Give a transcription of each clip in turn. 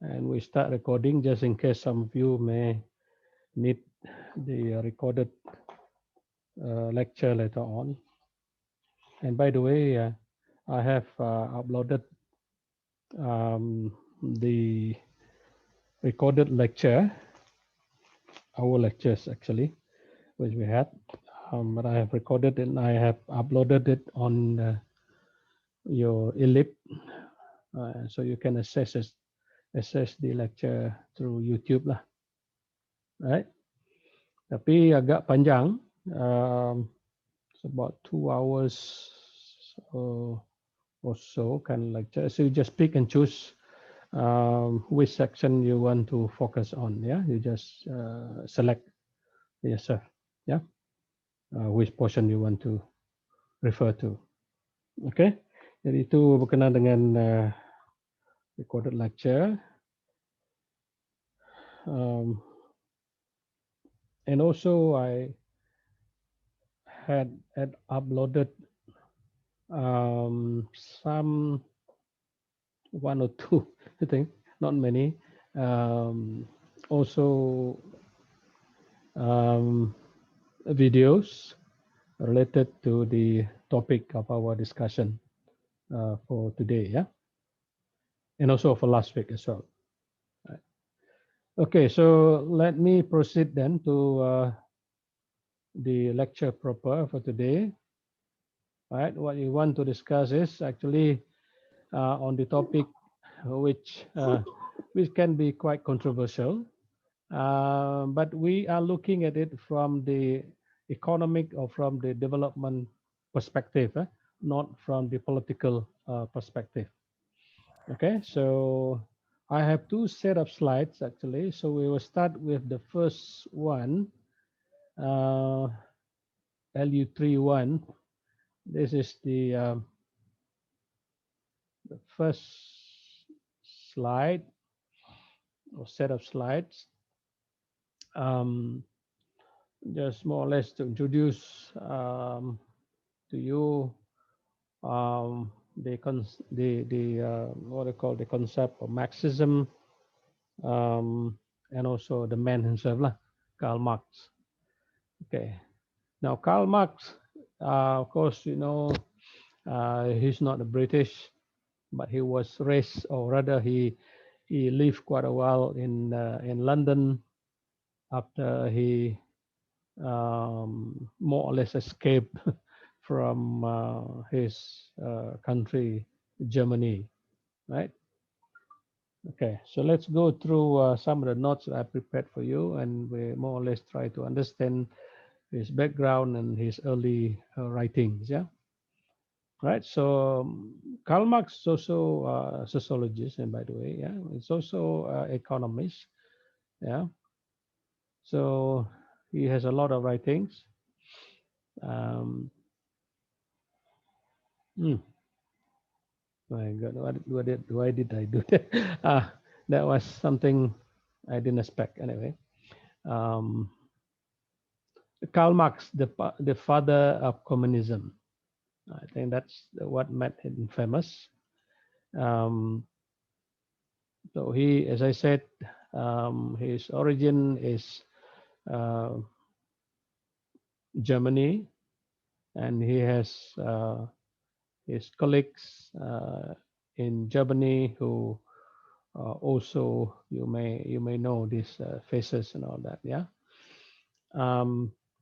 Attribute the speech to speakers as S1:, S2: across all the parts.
S1: and we start recording just in case some of you may need the recorded lecture later on. And by the way, I have uploaded the recorded lecture, our lectures actually, which we had, but I have recorded and I have uploaded it on your ELIP, so you can access the lecture through YouTube lah, right? Tapi agak panjang, it's about 2 hours or so kind of lecture. So you just pick and choose which section you want to focus on. Yeah, you just select yourself. Yeah, which portion you want to refer to. Okay, jadi itu berkenaan dengan recorded lecture. And also I had uploaded some 1 or 2, I think, not many. Also videos related to the topic of our discussion for today, yeah, and also for last week as well. Right. Okay, so let me proceed then to the lecture proper for today. Right, what you want to discuss is actually on the topic which can be quite controversial, but we are looking at it from the economic or from the development perspective, not from the political perspective. Okay, so I have 2 set of slides actually. So we will start with the first one, LU31. This is the first slide or set of slides. Just more or less to introduce to you the what they call the concept of Marxism, and also the man himself, Karl Marx. Okay, now Karl Marx, of course, you know, he's not a British, but he was raised, or rather, he lived quite a while in London after he more or less escaped from his country, Germany, right? Okay, so let's go through some of the notes that I prepared for you, and we more or less try to understand his background and his early writings, yeah? Right, so Karl Marx is also a sociologist, and by the way, yeah, it's also economist, yeah? So he has a lot of writings. My God, why did I do that? That was something I didn't expect anyway. Karl Marx, the father of communism. I think that's what made him famous. So he, as I said, his origin is Germany, and he has his colleagues in Germany who also you may know these faces and all that, yeah.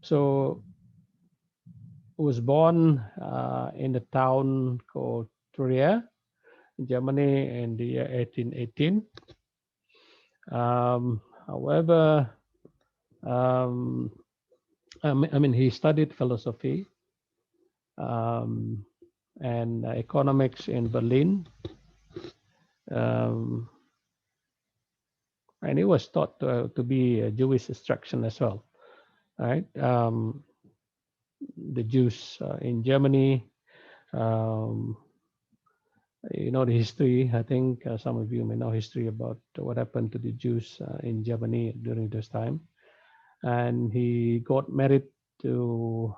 S1: So was born in the town called Trier, Germany, in the year 1818. However, I mean, he studied philosophy and economics in Berlin. And he was taught to be a Jewish instruction as well, right? The Jews in Germany, you know the history. I think some of you may know history about what happened to the Jews in Germany during this time. And he got married to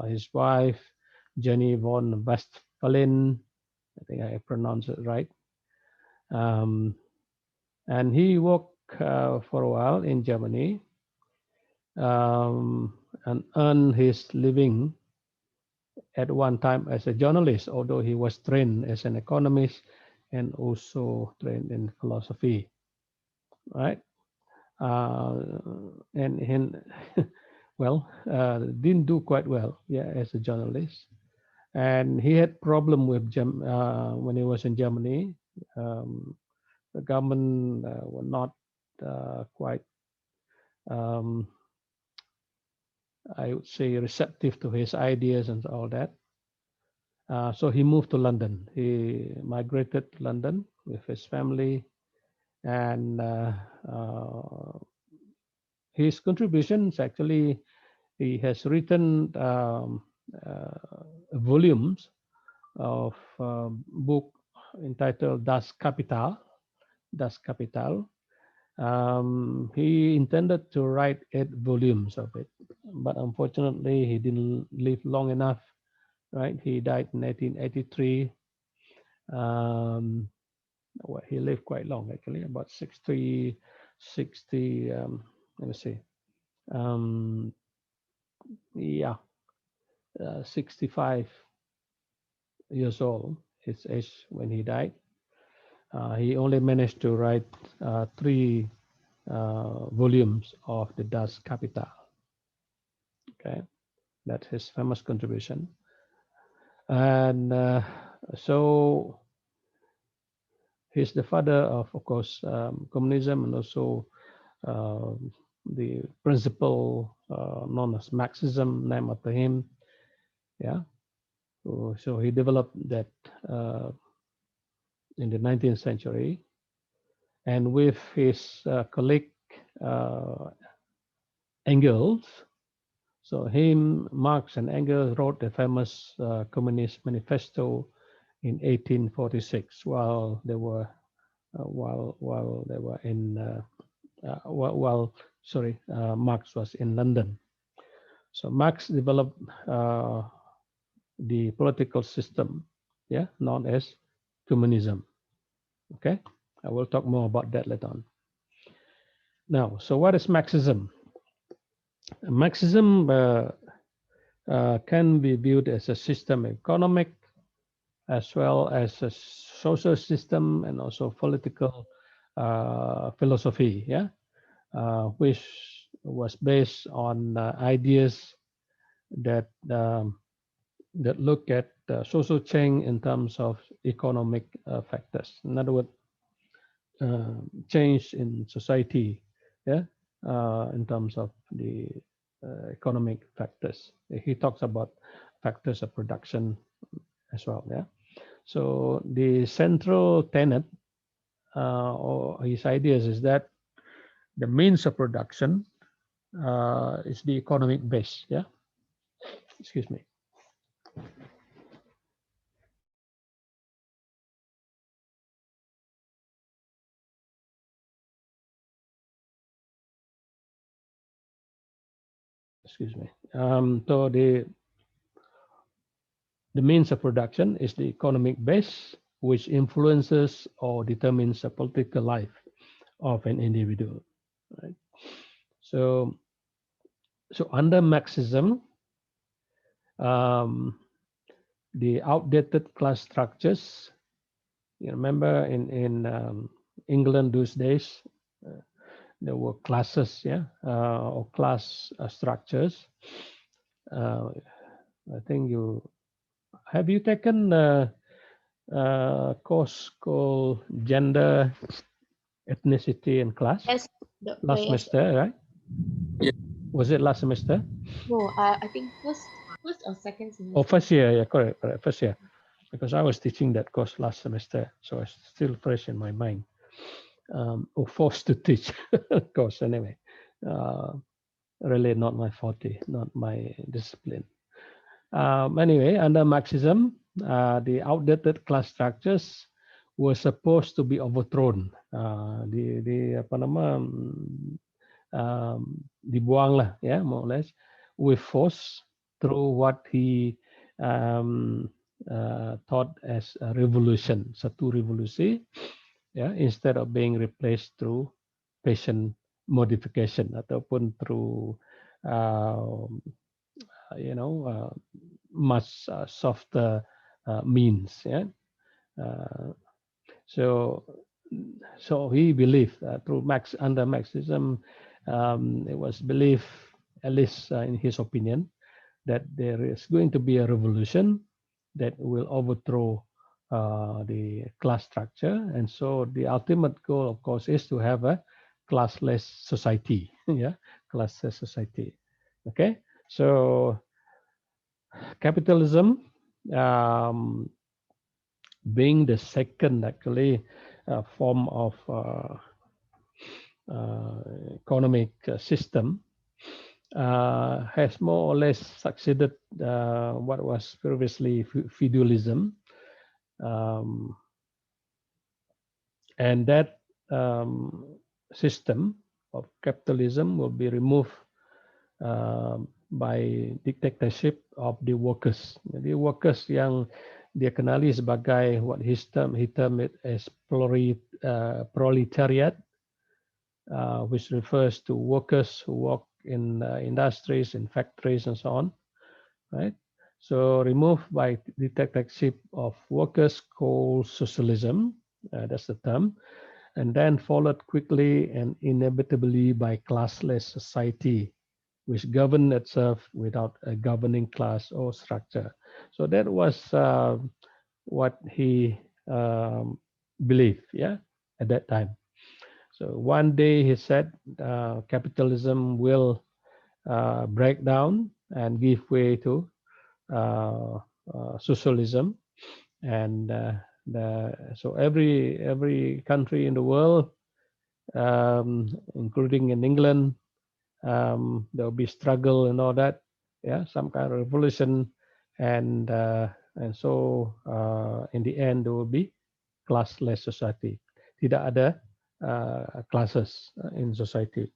S1: his wife, Jenny von Westphalen. I think I pronounced it right. And he worked for a while in Germany and earned his living at one time as a journalist, although he was trained as an economist and also trained in philosophy, right? Uh, and well, didn't do quite well, yeah, as a journalist. And he had problem with when he was in Germany. Um, the government were not quite, um, I would say, receptive to his ideas and all that. So he moved to London. He migrated to London with his family, and his contributions actually, he has written volumes of book entitled Das Kapital. He intended to write 8 volumes of it, but unfortunately he didn't live long enough, right? He died in 1883. Well, he lived quite long, actually, about 60, let me see. Yeah, 65 years old, his age when he died. He only managed to write 3 volumes of the Das Kapital. Okay, that's his famous contribution. And so he's the father of course, communism, and also the principle known as Marxism, named after him. Yeah. So he developed that in the 19th century. And with his colleague Engels, so him, Marx, and Engels wrote the famous Communist Manifesto in 1846 while they were in Marx was in London. So Marx developed the political system, yeah, known as communism. Okay, I will talk more about that later on. Now, so what is Marxism? Marxism can be viewed as a system economic as well as a social system and also political philosophy, yeah, which was based on ideas that that look at social change in terms of economic factors. In other words, change in society, yeah, in terms of the economic factors. He talks about factors of production as well, yeah. So the central tenet or his ideas is that the means of production is the economic base, yeah. Excuse me. Excuse me. So the means of production is the economic base, which influences or determines the political life of an individual. Right? So under Marxism, the outdated class structures. You remember in England those days, there were classes, yeah, or class structures. I think have you taken a course called Gender, Ethnicity, and Class?
S2: Yes,
S1: last semester, right?
S3: Yeah.
S1: Was it last semester?
S2: No, I think first or second semester.
S1: Oh, first year, yeah, correct, first year. Because I was teaching that course last semester, so it's still fresh in my mind. Or forced to teach course anyway. Really not my forte, not my discipline. Anyway, under Marxism, the outdated class structures were supposed to be overthrown. Dibuang lah, yeah, more or less, with force through what he thought as a revolution, satu revolusi, ya, instead of being replaced through patient modification ataupun through uh, you know much softer means, ya. Uh, so so he believed through under Marxism, it was believed, at least in his opinion, that there is going to be a revolution that will overthrow the class structure. And so the ultimate goal, of course, is to have a classless society. Yeah, classless society. Okay, so capitalism, um, being the second actually form of uh, economic system, has more or less succeeded what was previously feudalism, um, and that system of capitalism will be removed by dictatorship of the workers. Jadi workers yang dia kenali sebagai what he termed it as proletariat, which refers to workers who work in industries, in factories, and so on, right? So removed by dictatorship of workers called socialism, that's the term, and then followed quickly and inevitably by classless society, which governed itself without a governing class or structure. So that was what he believed, yeah, at that time. So one day he said capitalism will break down and give way to uh, socialism, and so every country in the world, including in England, there will be struggle and all that, yeah, some kind of revolution, and so in the end there will be classless society. Tidak ada classes in society.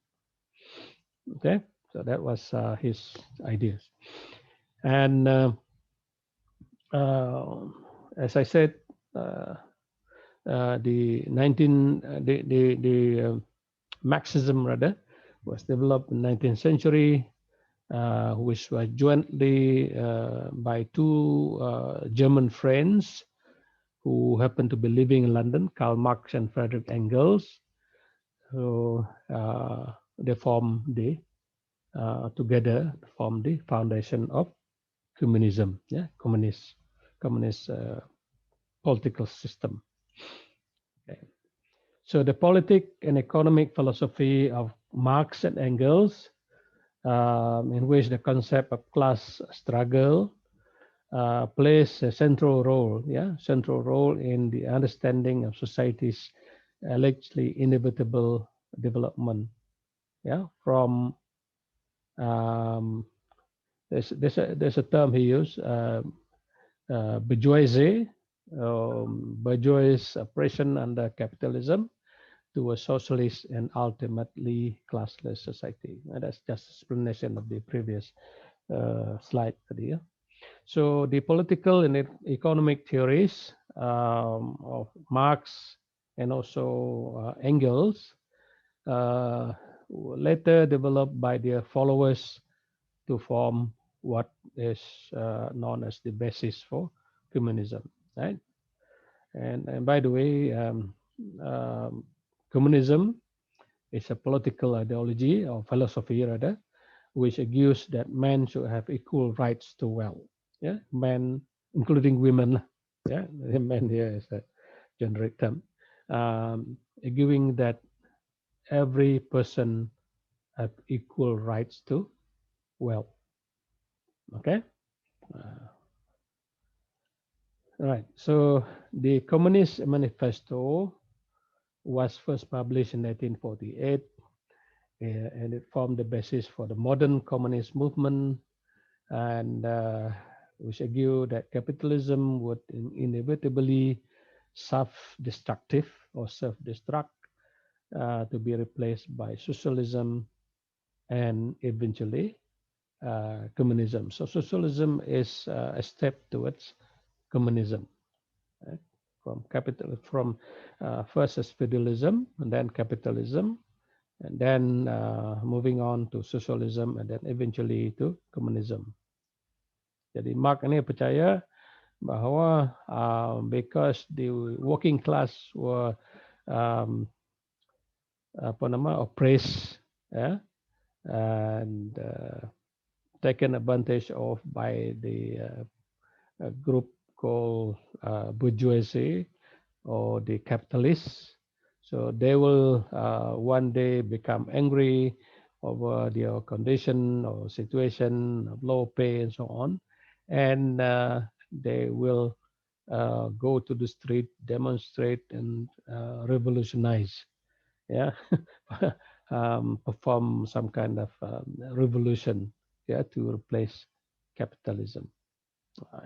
S1: Okay, so that was his ideas, and uh, as I said, the 19 the Marxism rather was developed in 19th century, which was jointly by two German friends who happened to be living in London, Karl Marx and Friedrich Engels. So they formed together formed the foundation of communism, yeah, communist political system. Okay. So the politic and economic philosophy of Marx and Engels, in which the concept of class struggle plays a central role in the understanding of society's allegedly inevitable development. Yeah, from um, there's a term he used, bourgeoisie, bourgeois oppression under capitalism, to a socialist and ultimately classless society. And that's just explanation of the previous slide tadi ya. So the political and economic theories of Marx and also Engels later developed by their followers to form what is known as the basis for communism, right? And by the way, communism is a political ideology or philosophy rather, which argues that men should have equal rights to wealth. Yeah, men, including women. Yeah, men here is a generic term, arguing that every person have equal rights to wealth. Okay. Uh, all right. So the Communist Manifesto was first published in 1948, and it formed the basis for the modern communist movement, and which argue that capitalism would inevitably self-destructive or self-destruct, to be replaced by socialism and eventually communism. So socialism is a step towards communism, right? from first as feudalism and then capitalism, and then moving on to socialism and then eventually to communism. Jadi Marx ini percaya bahwa because the working class were oppressed, yeah, and taken advantage of by the group called bourgeoisie or the capitalists. So they will one day become angry over their condition or situation of low pay and so on, and they will go to the street, demonstrate, and revolutionize. Yeah, perform some kind of revolution, yeah, to replace capitalism.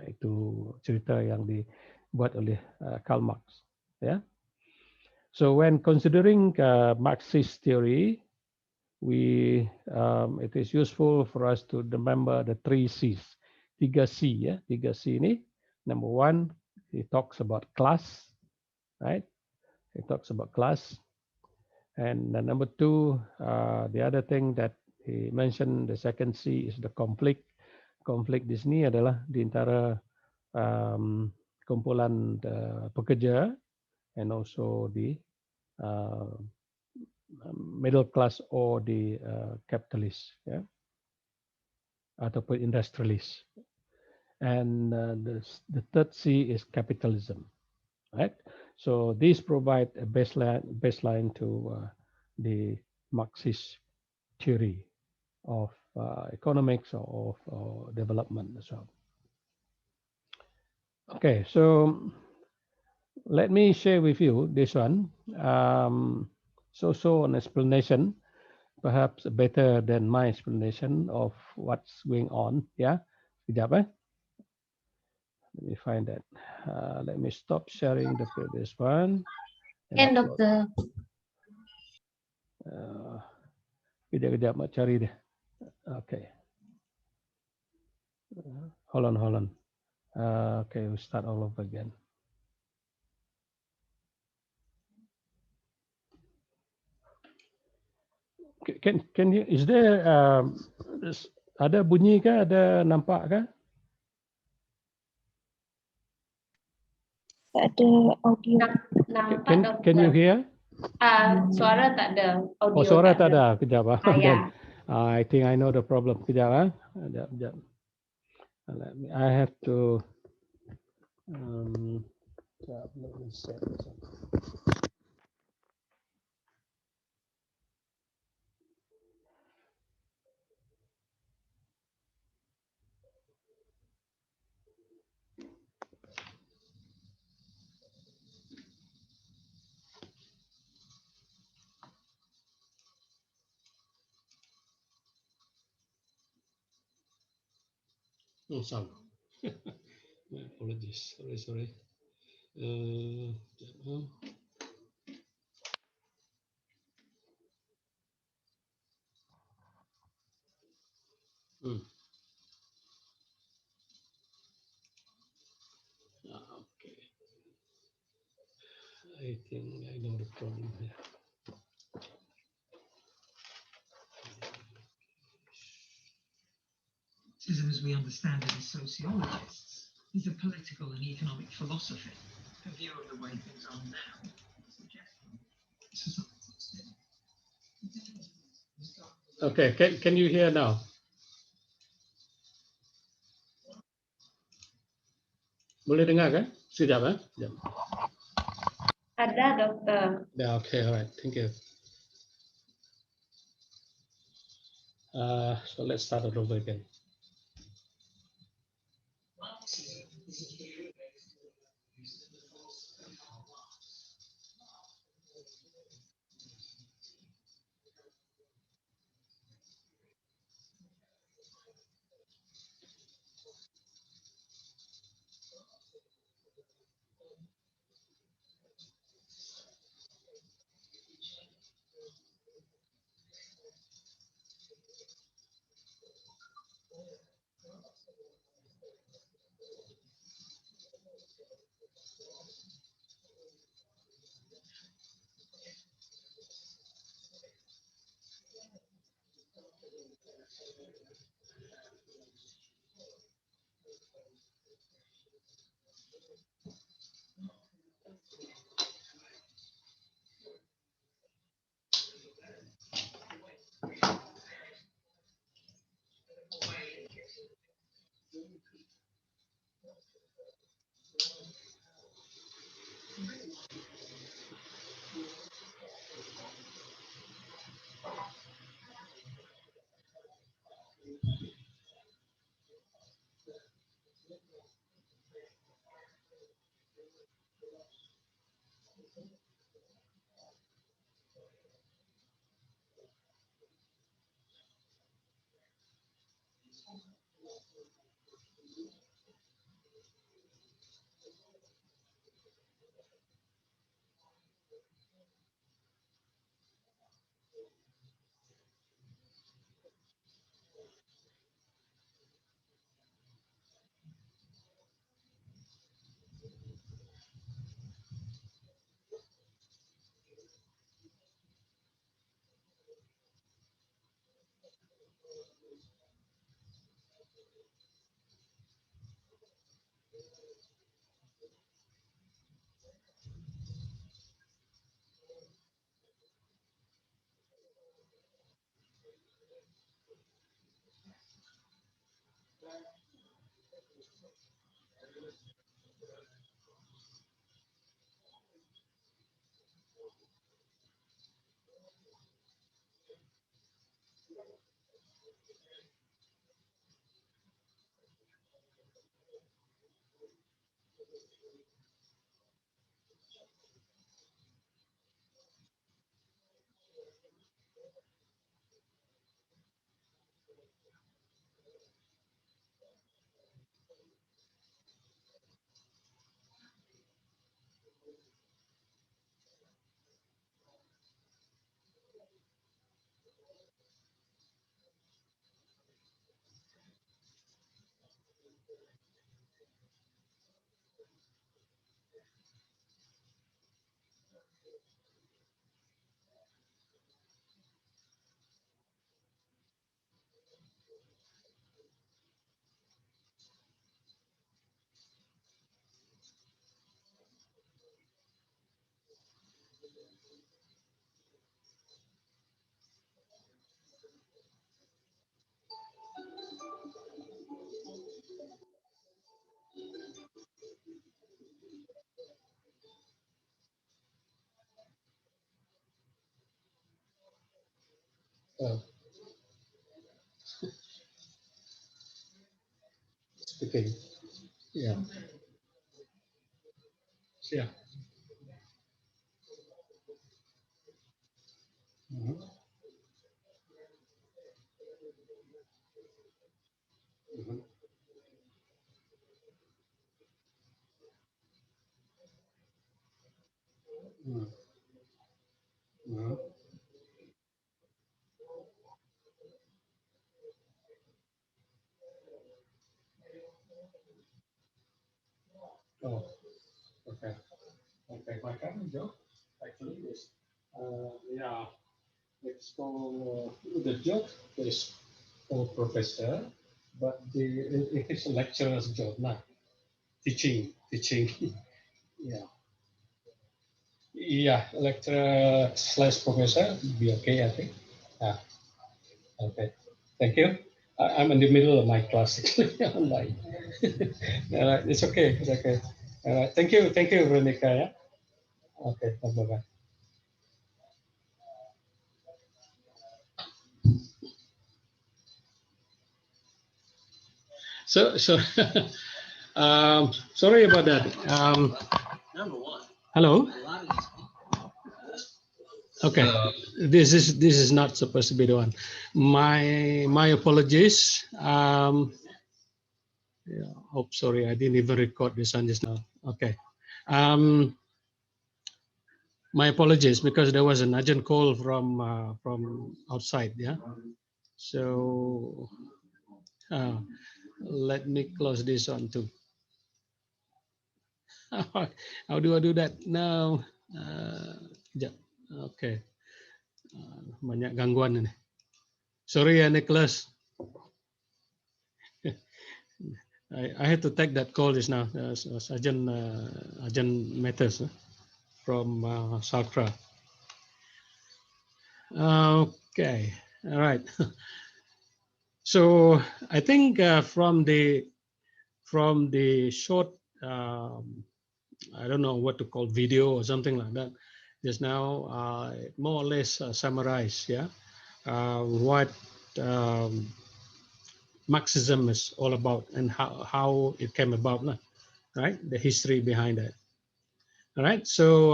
S1: Itu cerita yang dibuat oleh Karl Marx. Yeah. So when considering Marxist theory, it is useful for us to remember the three C's. Tiga C, ya. Tiga C ini. Number one, he talks about class, right? He talks about class. And number two, the other thing that he mentioned, the second C is the conflict. Konflik di sini adalah di antara kumpulan pekerja and also the middle class or the capitalist, yeah, ataupun industrialist. And the third C is capitalism, right? So these provide a baseline to the Marxist theory of economics or of development as well. Okay, so let me share with you this one. So an explanation, perhaps better than my explanation of what's going on. Yeah, sekejap, eh? Let me find that. Let me stop sharing the previous one.
S2: And Doctor.
S1: Kejap, mak cari dia. Okay. Hold on. Okay, we'll start all over again. Can you, is there, ada bunyi ke, ada nampak ke?
S2: Tak ada audio. Nampak,
S1: can you hear?
S2: Suara tak ada. Audio
S1: oh, suara tak
S2: ada.
S1: ada. Kejap.
S2: Ya.
S1: I think I know the problem. Kejap. Kejap. I have to let me set this up. Oh, sorry. My apologies. Sorry. Okay. I think I know the problem here.
S3: Marxism, as we understand it as sociologists, is a political and economic philosophy, a view of the way things are now, suggesting society.
S1: Okay, can you hear now? Boleh dengar kan? Sekejap, eh? Sekejap.
S2: Ada, Dokter.
S1: Yeah, okay, all right, thank you. So let's start it over again. Speaking. Yeah. Yeah. Mhm. Mhm. Mhm. Mhm. Oh, okay. Okay. My current job actually is, yeah, it's called, the job is called professor, but it is a lecturer's job, not teaching. Yeah. Yeah, lecturer slash professor be okay, I think. Yeah. Okay. Thank you. I'm in the middle of my class actually online. All right, it's okay. It's okay. All right. Thank you. Thank you, Veronica. Yeah. Okay. Bye bye. So sorry about that. Hello. Okay. This is not supposed to be the one. My apologies. Yeah, oh, sorry, I didn't even record this one just now. Okay. My apologies because there was an urgent call from outside. Yeah. So let me close this one too. How do I do that now? Sekejap. Okay. Banyak gangguan ini. Sorry ya, Nicholas. I had to take that call just now, Sergeant Matters from Saltra. Okay, all right. So I think from the short, I don't know what to call, video or something like that, just now more or less summarize, yeah, what Marxism is all about and how it came about, right? The history behind it. All right, so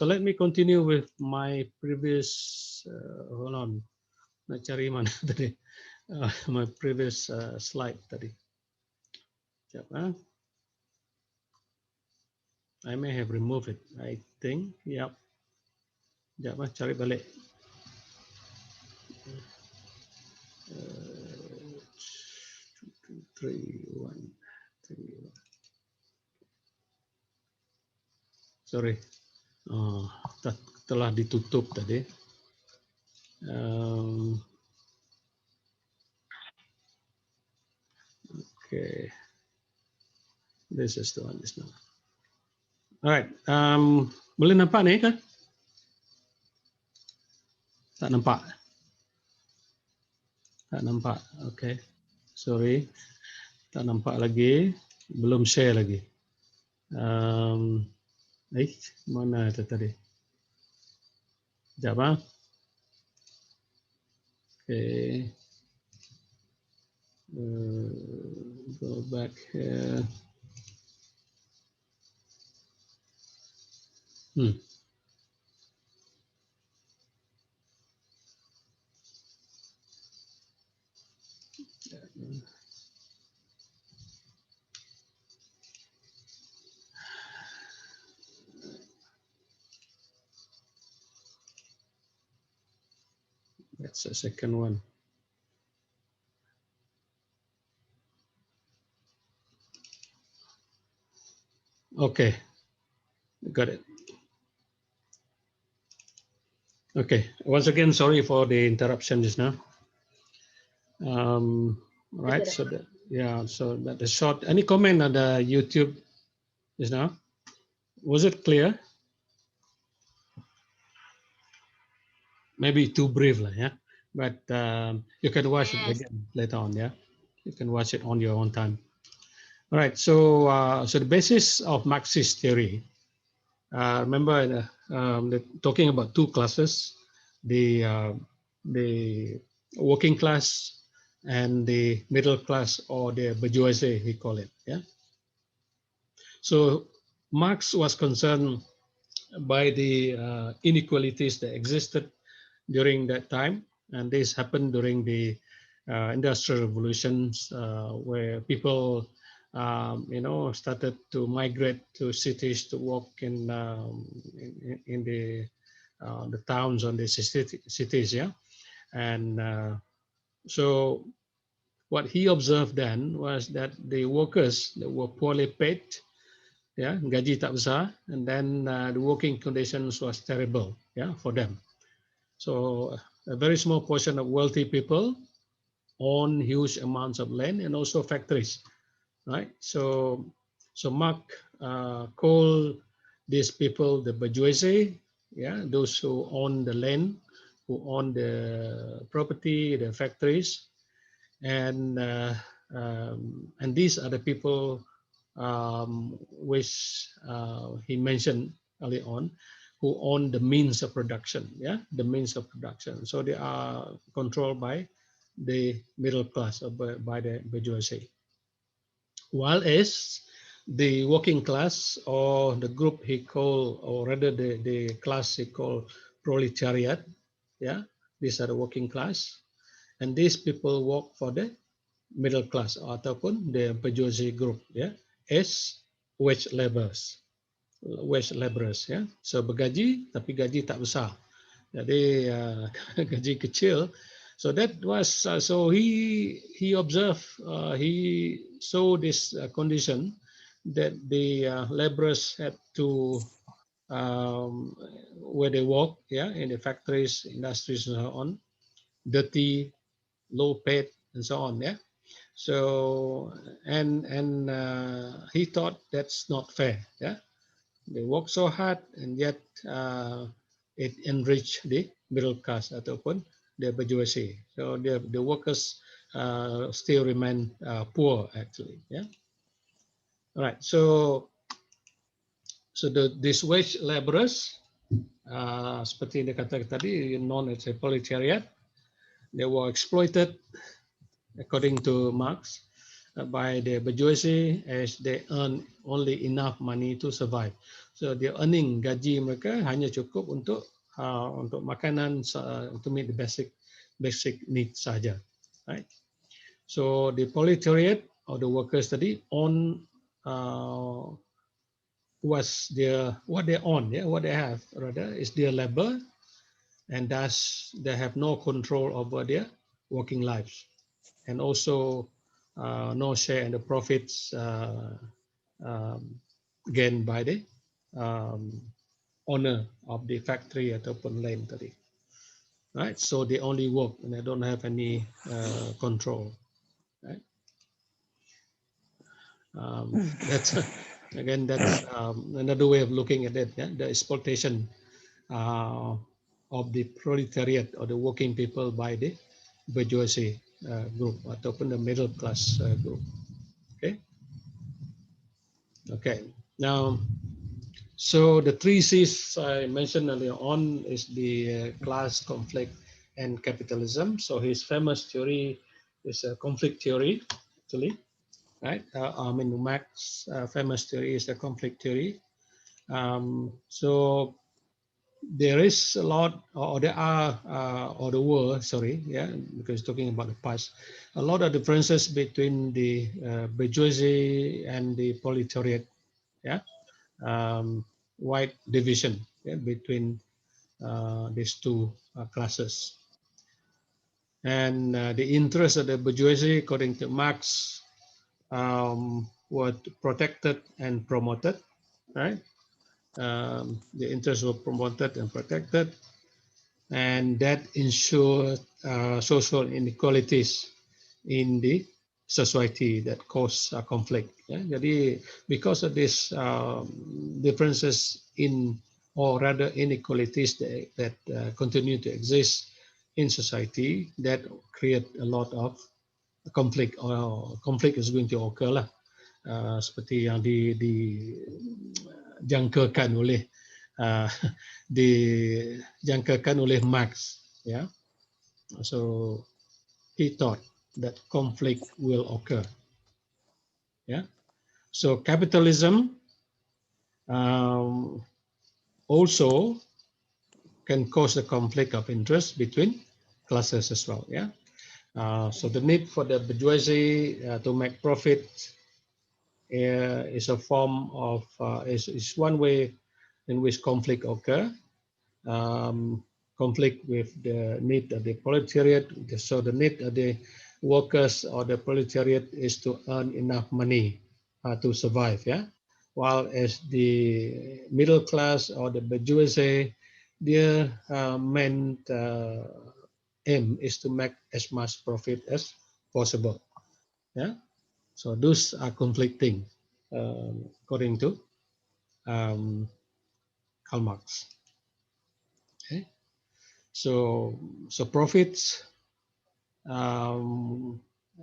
S1: let me continue with my previous. Hold on, nak cari mana tadi? My previous slide tadi. Sekejap, I may have removed it. I think, yep. Sekejap, cari balik. 3, 1, 3. Sorry, telah ditutup tadi. Okay, this is the one just now. Alright, boleh nampak ni kan? Tak nampak? Tak nampak, okay. Sorry, tak nampak lagi. Belum share lagi. Mana itu tadi? Sekejap, okay. Go back here. That's the second one. Okay, got it. Okay, once again, sorry for the interruption just now. Right, so that, yeah, so that the short. Any comment on the YouTube just now? Was it clear? Maybe too brief, yeah. But you can watch it again later on, yeah. You can watch it on your own time. All right, so so the basis of Marxist theory. Remember, talking about two classes, the working class and the middle class, or the bourgeoisie, he call it, yeah. So Marx was concerned by the inequalities that existed during that time, and this happened during the industrial revolutions, where people started to migrate to cities to work in the towns and the cities, yeah. And so what he observed then was that the workers that were poorly paid, yeah, gaji tak besar, and then the working conditions was terrible, yeah, for them. So a very small portion of wealthy people own huge amounts of land and also factories, right? So Marx called these people the bourgeoisie, yeah, those who own the land, who own the property, the factories, and these are the people which he mentioned early on, who own the means of production, yeah, the means of production. So they are controlled by the middle class, or by the bourgeoisie. While as the working class, or the group he called, or rather the class he called proletariat, yeah, these are the working class, and these people work for the middle class ataupun the bourgeoisie group, yeah, as wage laborers, ya. So bergaji tapi gaji tak besar, jadi gaji kecil. So that was so he observed, he saw this condition that the laborers had to where they work, yeah, in the factories, industries, and so on, dirty, low paid, and so on, yeah. So and he thought that's not fair. Yeah, they work so hard and yet it enrich the middle class ataupun the bourgeoisie. So the workers still remain poor actually. Yeah. All right. So these wage laborers, seperti dikatakan tadi, known as a proletariat, they were exploited according to Marx by the bourgeoisie as they earn only enough money to survive. So their earning gaji mereka hanya cukup untuk makanan, to meet the basic needs saja, right? So the proletariat or the workers tadi own what they own, yeah, what they have rather is their labor, and thus they have no control over their working lives, and also no share in the profits gained by the owner of the factory ataupun land tadi. Right, so they only work and they don't have any control. Right, that's again that's another way of looking at it. Yeah? The exploitation of the proletariat or the working people by the bourgeoisie group ataupun the middle class group. Okay. Okay. Now, so the three C's I mentioned earlier on is the class, conflict, and capitalism. So his famous theory is a conflict theory, actually, right? I mean, Marx's famous theory is the conflict theory. So there is a lot, or there are, or there were, sorry, yeah, because talking about the past, a lot of differences between the bourgeoisie and the proletariat, yeah, wide division, yeah, between these two classes. And the interests of the bourgeoisie, according to Marx, were protected and promoted, right? The interests were promoted and protected, and that ensured social inequalities in the society that cause conflict. Yeah? Jadi because of these differences in, or rather inequalities that continue to exist in society, that create a lot of conflict, or conflict is going to occur lah. Seperti yang dijangkakan oleh dijangkakan oleh Marx, ya. So he thought that conflict will occur. Yeah. So capitalism also can cause a conflict of interest between classes as well. Yeah. So the need for the bourgeoisie to make profit is a form of is one way in which conflict occur. Conflict with the need of the proletariat. So the need of the workers or the proletariat is to earn enough money to survive. Yeah, while as the middle class or the bourgeoisie, their main aim is to make as much profit as possible. Yeah, so those are conflicting according to Karl Marx. Okay. So profits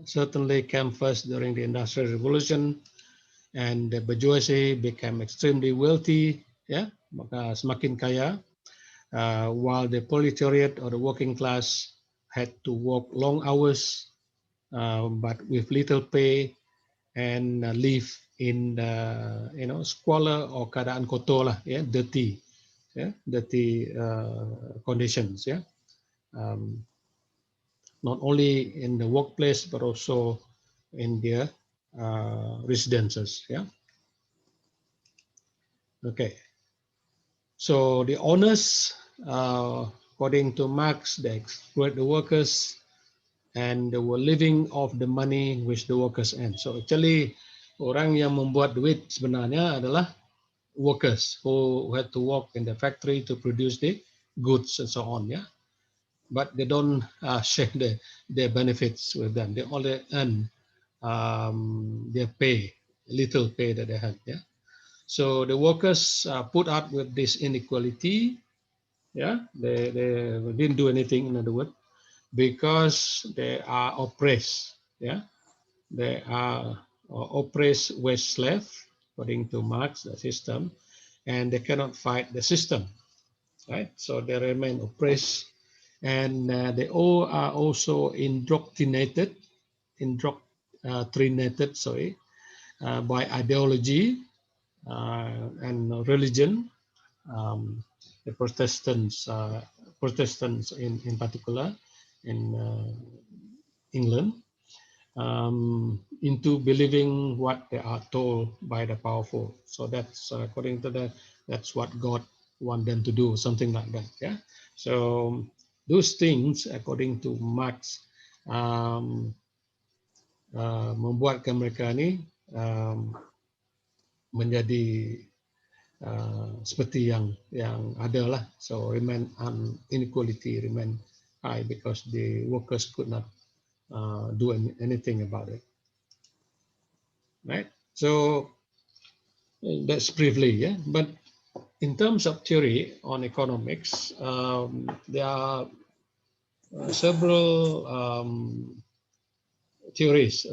S1: certainly came first during the Industrial Revolution, and the bourgeoisie became extremely wealthy, yeah, maka semakin kaya, while the proletariat or the working class had to work long hours, but with little pay, and live in squalor or keadaan kotor lah, yeah, dirty conditions, yeah. Not only in the workplace but also in their residences. Yeah. Okay. So the owners, according to Marx, they exploit the workers and they were living off the money which the workers earn. So actually, orang yang membuat duit sebenarnya adalah workers who had to work in the factory to produce the goods and so on. Yeah. But they don't share the benefits with them. They only earn
S4: their pay, little pay that they had. Yeah. So the workers put up with this inequality. Yeah, they didn't do anything, in other words, because they are oppressed. Yeah, they are oppressed wage slave, according to Marx, the system, and they cannot fight the system, right? So they remain oppressed, and they all are also indoctrinated, sorry, by ideology and religion. The Protestants in particular in England, into believing what they are told by the powerful. So that's according to that, that's what God want them to do, something like that. Yeah. So those things, according to Marx, membuatkan mereka ni menjadi seperti yang ada lah. So remain inequality remain high because the workers could not do anything about it, right? So that's briefly, yeah. But in terms of theory on economics, there are several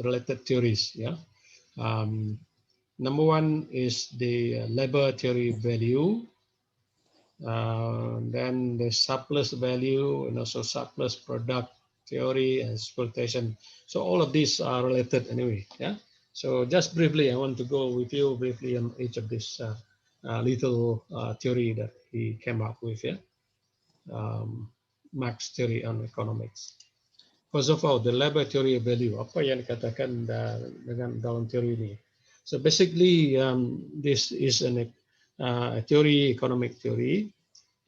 S4: related theories, yeah. Number one is the labor theory value, then the surplus value, and also surplus product theory and exploitation. So all of these are related anyway. Yeah. So just briefly, I want to go with you briefly on each of these little theory that he came up with. Yeah. Marx theory on economics. First of all, the labor theory of value. Apa yang dikatakan dengan dalam teori ini? So basically, this is a theory, economic theory,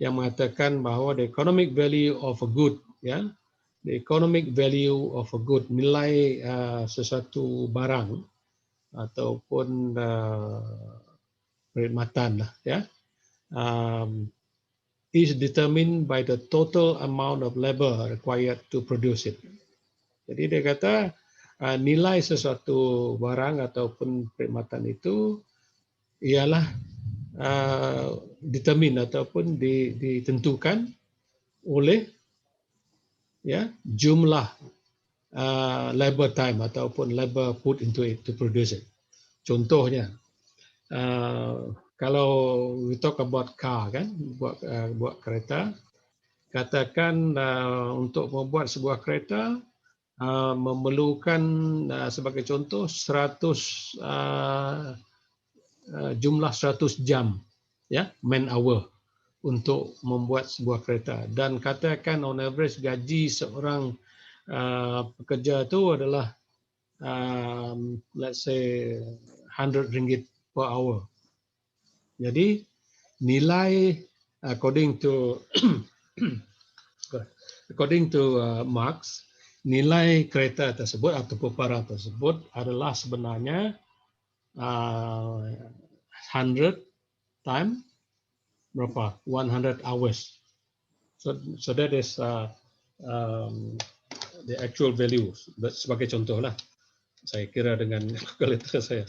S4: yang mengatakan bahawa the economic value of a good, ya, the economic value of a good, nilai sesuatu barang ataupun perkhidmatan lah, ya, is determined by the total amount of labor required to produce it. Jadi dia kata nilai sesuatu barang ataupun perkhidmatan itu ialah determine ataupun ditentukan oleh, ya, jumlah labor time ataupun labor put into it to produce it. Contohnya, kalau we talk about car, kan, buat kereta, katakan untuk membuat sebuah kereta memerlukan sebagai contoh 100 jumlah 100 jam, ya, man hour untuk membuat sebuah kereta, dan katakan on average gaji seorang pekerja itu adalah let's say 100 ringgit per hour. Jadi nilai according to Marx, nilai kereta tersebut ataupun barang tersebut adalah sebenarnya 100 time berapa? 100 hours. So that is the actual value. Sebagai contoh lah, saya kira dengan kalkulator saya,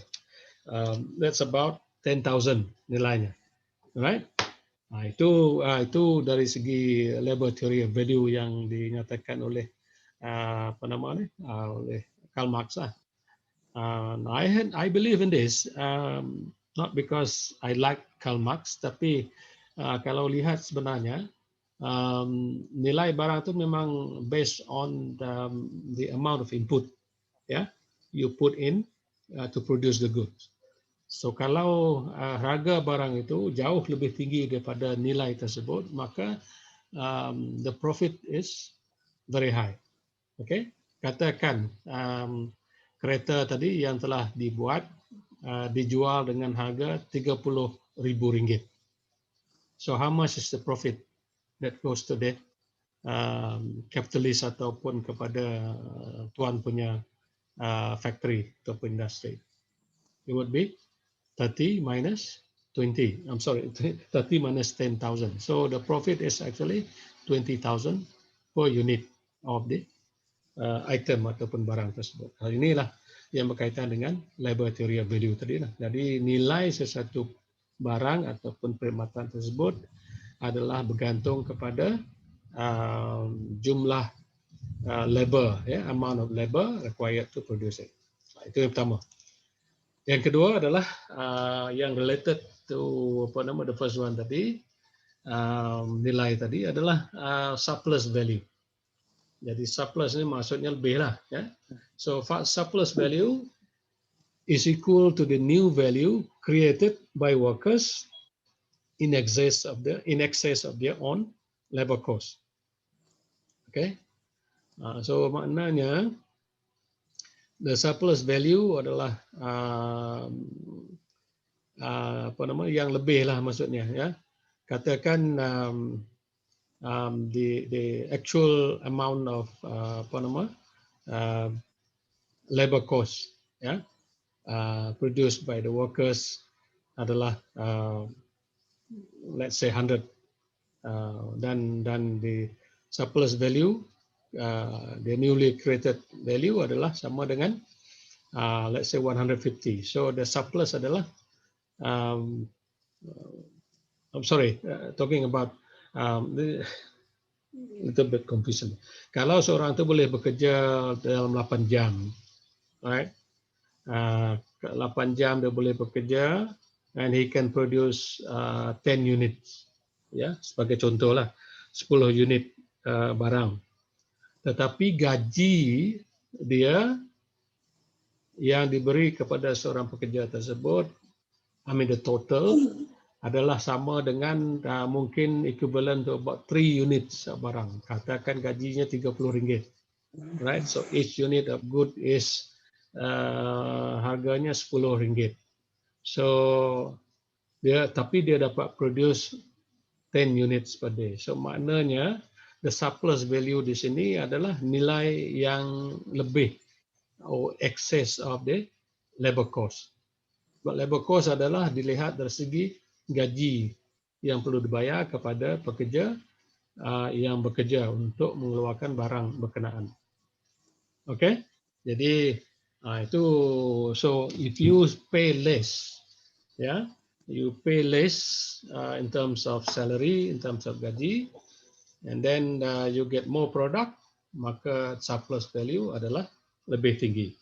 S4: that's about 10,000 nilainya, right? Itu dari segi labor theory of value yang dinyatakan oleh oleh Karl Marx lah. I believe in this, not because I like Karl Marx, tapi kalau lihat sebenarnya nilai barang itu memang based on the amount of input, ya, you put in to produce the goods. So kalau harga barang itu jauh lebih tinggi daripada nilai tersebut, maka the profit is very high. Okay, katakan kereta tadi yang telah dibuat dijual dengan harga 30,000 ringgit. So how much is the profit that goes to that capitalist ataupun kepada tuan punya factory ataupun industri? It would be 30 minus 20. I'm sorry, 30 minus 10,000. So the profit is actually 20,000 per unit of the item ataupun barang tersebut. Hal inilah yang berkaitan dengan labor theory of value tadi. Jadi nilai sesuatu barang ataupun perkhidmatan tersebut adalah bergantung kepada jumlah labor, amount of labor required to produce it. Itu yang pertama. Yang kedua adalah yang related to the first one tadi, nilai tadi adalah surplus value. Jadi surplus ini maksudnya lebih lah, ya. So surplus value is equal to the new value created by workers in excess of their own labor cost. Okay. So maknanya the surplus value adalah yang lebih lah maksudnya, ya. Katakan the actual amount of labor cost, ya, produced by the workers adalah let's say 100, dan the surplus value, the newly created value adalah sama dengan let's say 150. So the surplus adalah I'm sorry, talking about little bit confusion. Kalau seorang itu boleh bekerja dalam 8 jam, right? 8 jam dia boleh bekerja, and he can produce 10 units, ya, sebagai contoh lah, 10 unit barang. Tetapi gaji dia yang diberi kepada seorang pekerja tersebut, the total adalah sama dengan mungkin equivalent to about 3 units barang. Katakan gajinya RM30, right? So each unit of good is harganya RM10. So tapi dia dapat produce 10 units per day. So maknanya the surplus value di sini adalah nilai yang lebih or excess of the labor cost. But labor cost adalah dilihat dari segi gaji yang perlu dibayar kepada pekerja yang bekerja untuk mengeluarkan barang berkenaan. Okay, jadi itu, so if you pay less, you pay less in terms of salary, in terms of gaji, and then you get more product, maka surplus value adalah lebih tinggi.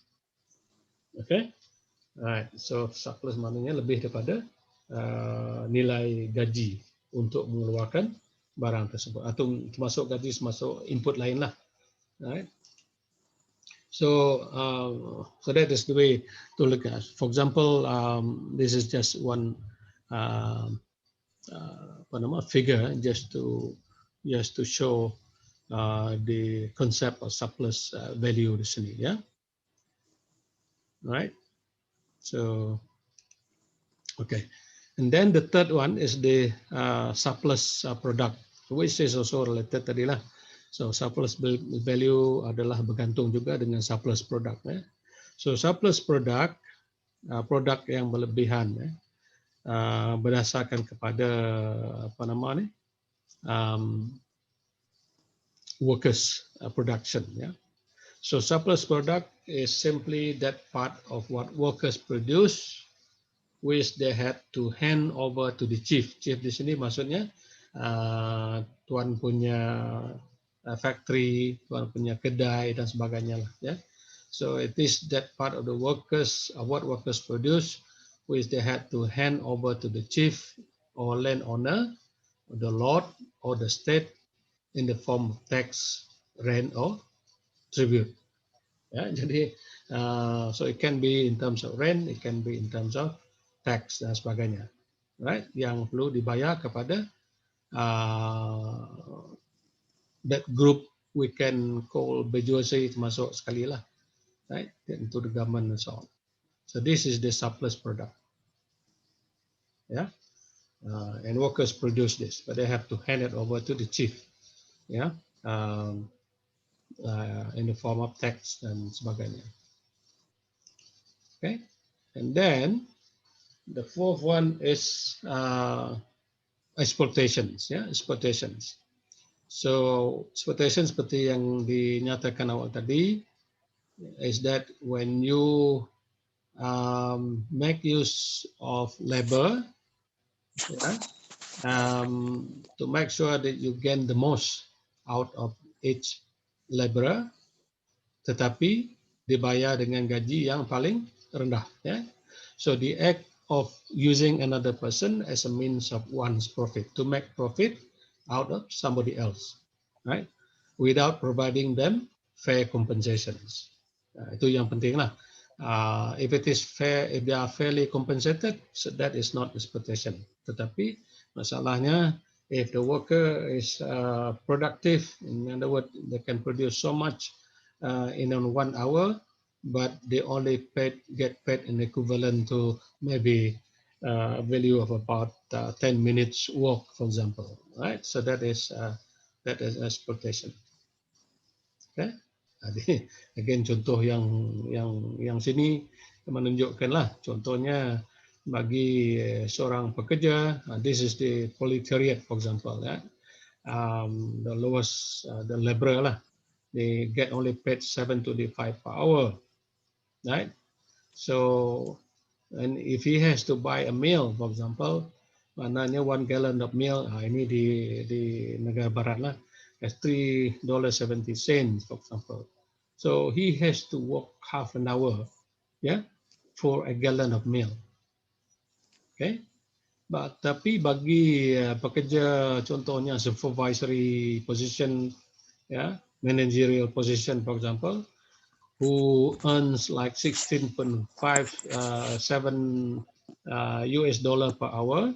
S4: Okay, right. So surplus maknanya lebih daripada nilai gaji untuk mengeluarkan barang tersebut, atau termasuk gaji termasuk input lain lah, right? So that is the way to look at. For example, this is just one figure just to show the concept of surplus value di sini, ya, right? So okay. And then the third one is the surplus product, which is also related tadi lah. So surplus value adalah bergantung juga dengan surplus product, ya. So surplus product, produk yang berlebihan, ya, berdasarkan kepada workers production, ya. So surplus product is simply that part of what workers produce which they had to hand over to the chief. Chief di sini maksudnya tuan punya factory, tuan punya kedai dan sebagainya lah, ya. So it is that part of the workers, what workers produce, which they had to hand over to the chief or landowner, or the lord or the state in the form of tax, rent or tribute. Ya, jadi so it can be in terms of rent, it can be in terms of tax dan sebagainya, right? Yang perlu dibayar kepada that group we can call bourgeoisie, termasuk sekali lah, right? Into the government and so on. So this is the surplus product, yeah. And workers produce this, but they have to hand it over to the chief, yeah, in the form of tax dan sebagainya. Okay, and then the fourth one is exploitations, ya, exploitations. So exploitation seperti yang dinyatakan awal tadi, is that when you make use of labor, yeah, to make sure that you gain the most out of each laborer, tetapi dibayar dengan gaji yang paling rendah. Ya. So the act of using another person as a means of one's profit, to make profit out of somebody else, right? Without providing them fair compensations. Itu yang penting lah. If it is fair, if they are fairly compensated, so that is not exploitation. Tetapi masalahnya, if the worker is productive, in other words, they can produce so much in 1 hour, but they only get paid an equivalent to maybe a value of about 10 minutes work, for example, right? So that is exploitation. Okay. Jadi, again contoh yang sini menunjukkanlah contohnya bagi seorang pekerja, this is the proletariat, for example, ya. The lowest, the laborer lah, they get only paid 7.25 per hour, right? So, and if he has to buy a meal, for example, maknanya 1 gallon of meal, ini di negara barat lah, has $3.70, for example. So he has to work half an hour, yeah, for a gallon of meal. Okay. But, tapi bagi pekerja contohnya supervisory position, yeah, managerial position, for example, who earns like 16.57 US dollar per hour,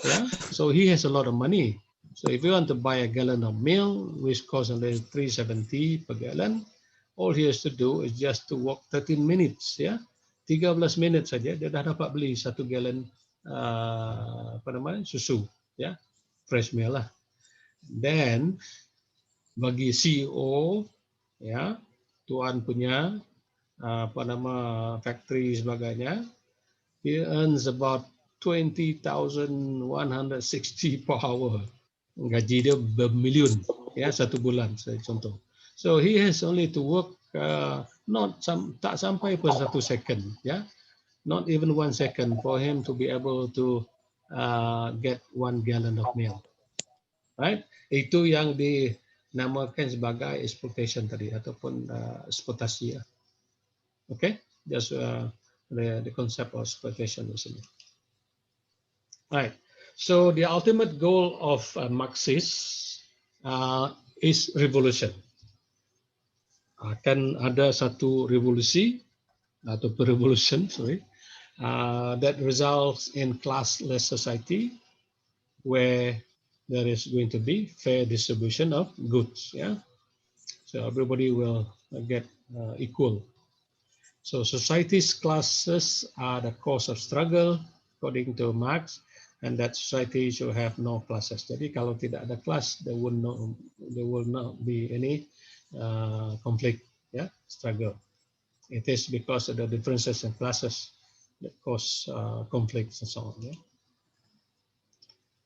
S4: yeah, so he has a lot of money. So if you want to buy a gallon of milk, which costs only 370 per gallon, all he has to do is just to work 13 minutes, ya, 13 minit saja dia dah dapat beli 1 gallon apa namanya, susu, ya, fresh milk lah. Then bagi CEO, ya, tuan punya apa nama factory sebagainya, he earns about 20,160 per hour. Gaji dia bermilion, ya, 1 bulan, saya contoh. So he has only to work tak sampai per 1 second, ya, not even 1 second for him to be able to get 1 gallon of milk, right? Itu yang dinamakan sebagai exploitation tadi ataupun eksploitasi, ya. Okay, just the concept of exploitation di sini. Right. So the ultimate goal of Marxist is revolution. Akan ada satu revolusi atau revolution, sorry, that results in classless society where there is going to be fair distribution of goods. Yeah, so everybody will get equal. So society's classes are the cause of struggle, according to Marx, and that society should have no classes. Jadi kalau tidak ada kelas, there will not be any conflict, yeah, struggle. It is because of the differences in classes that cause conflicts and so on. Yeah?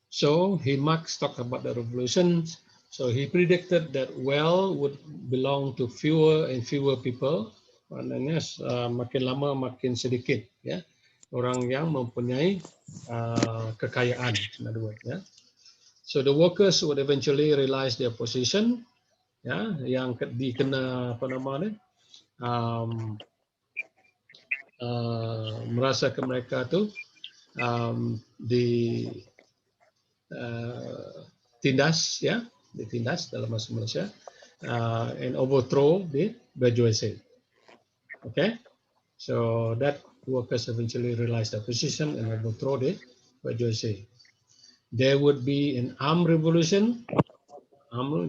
S4: So Marx talked about the revolutions. So he predicted that wealth would belong to fewer and fewer people. Maknanya makin lama makin sedikit, ya, orang yang mempunyai kekayaan, in other words, ya. So the workers would eventually realize their position, ya, yang dikena apa namanya, merasa ke mereka tu ditindas, ya, ditindas dalam bahasa Malaysia, and overthrow the bourgeoisie. Okay, so that workers eventually realize their position and overthrow the bourgeoisie. There would be an armed revolution,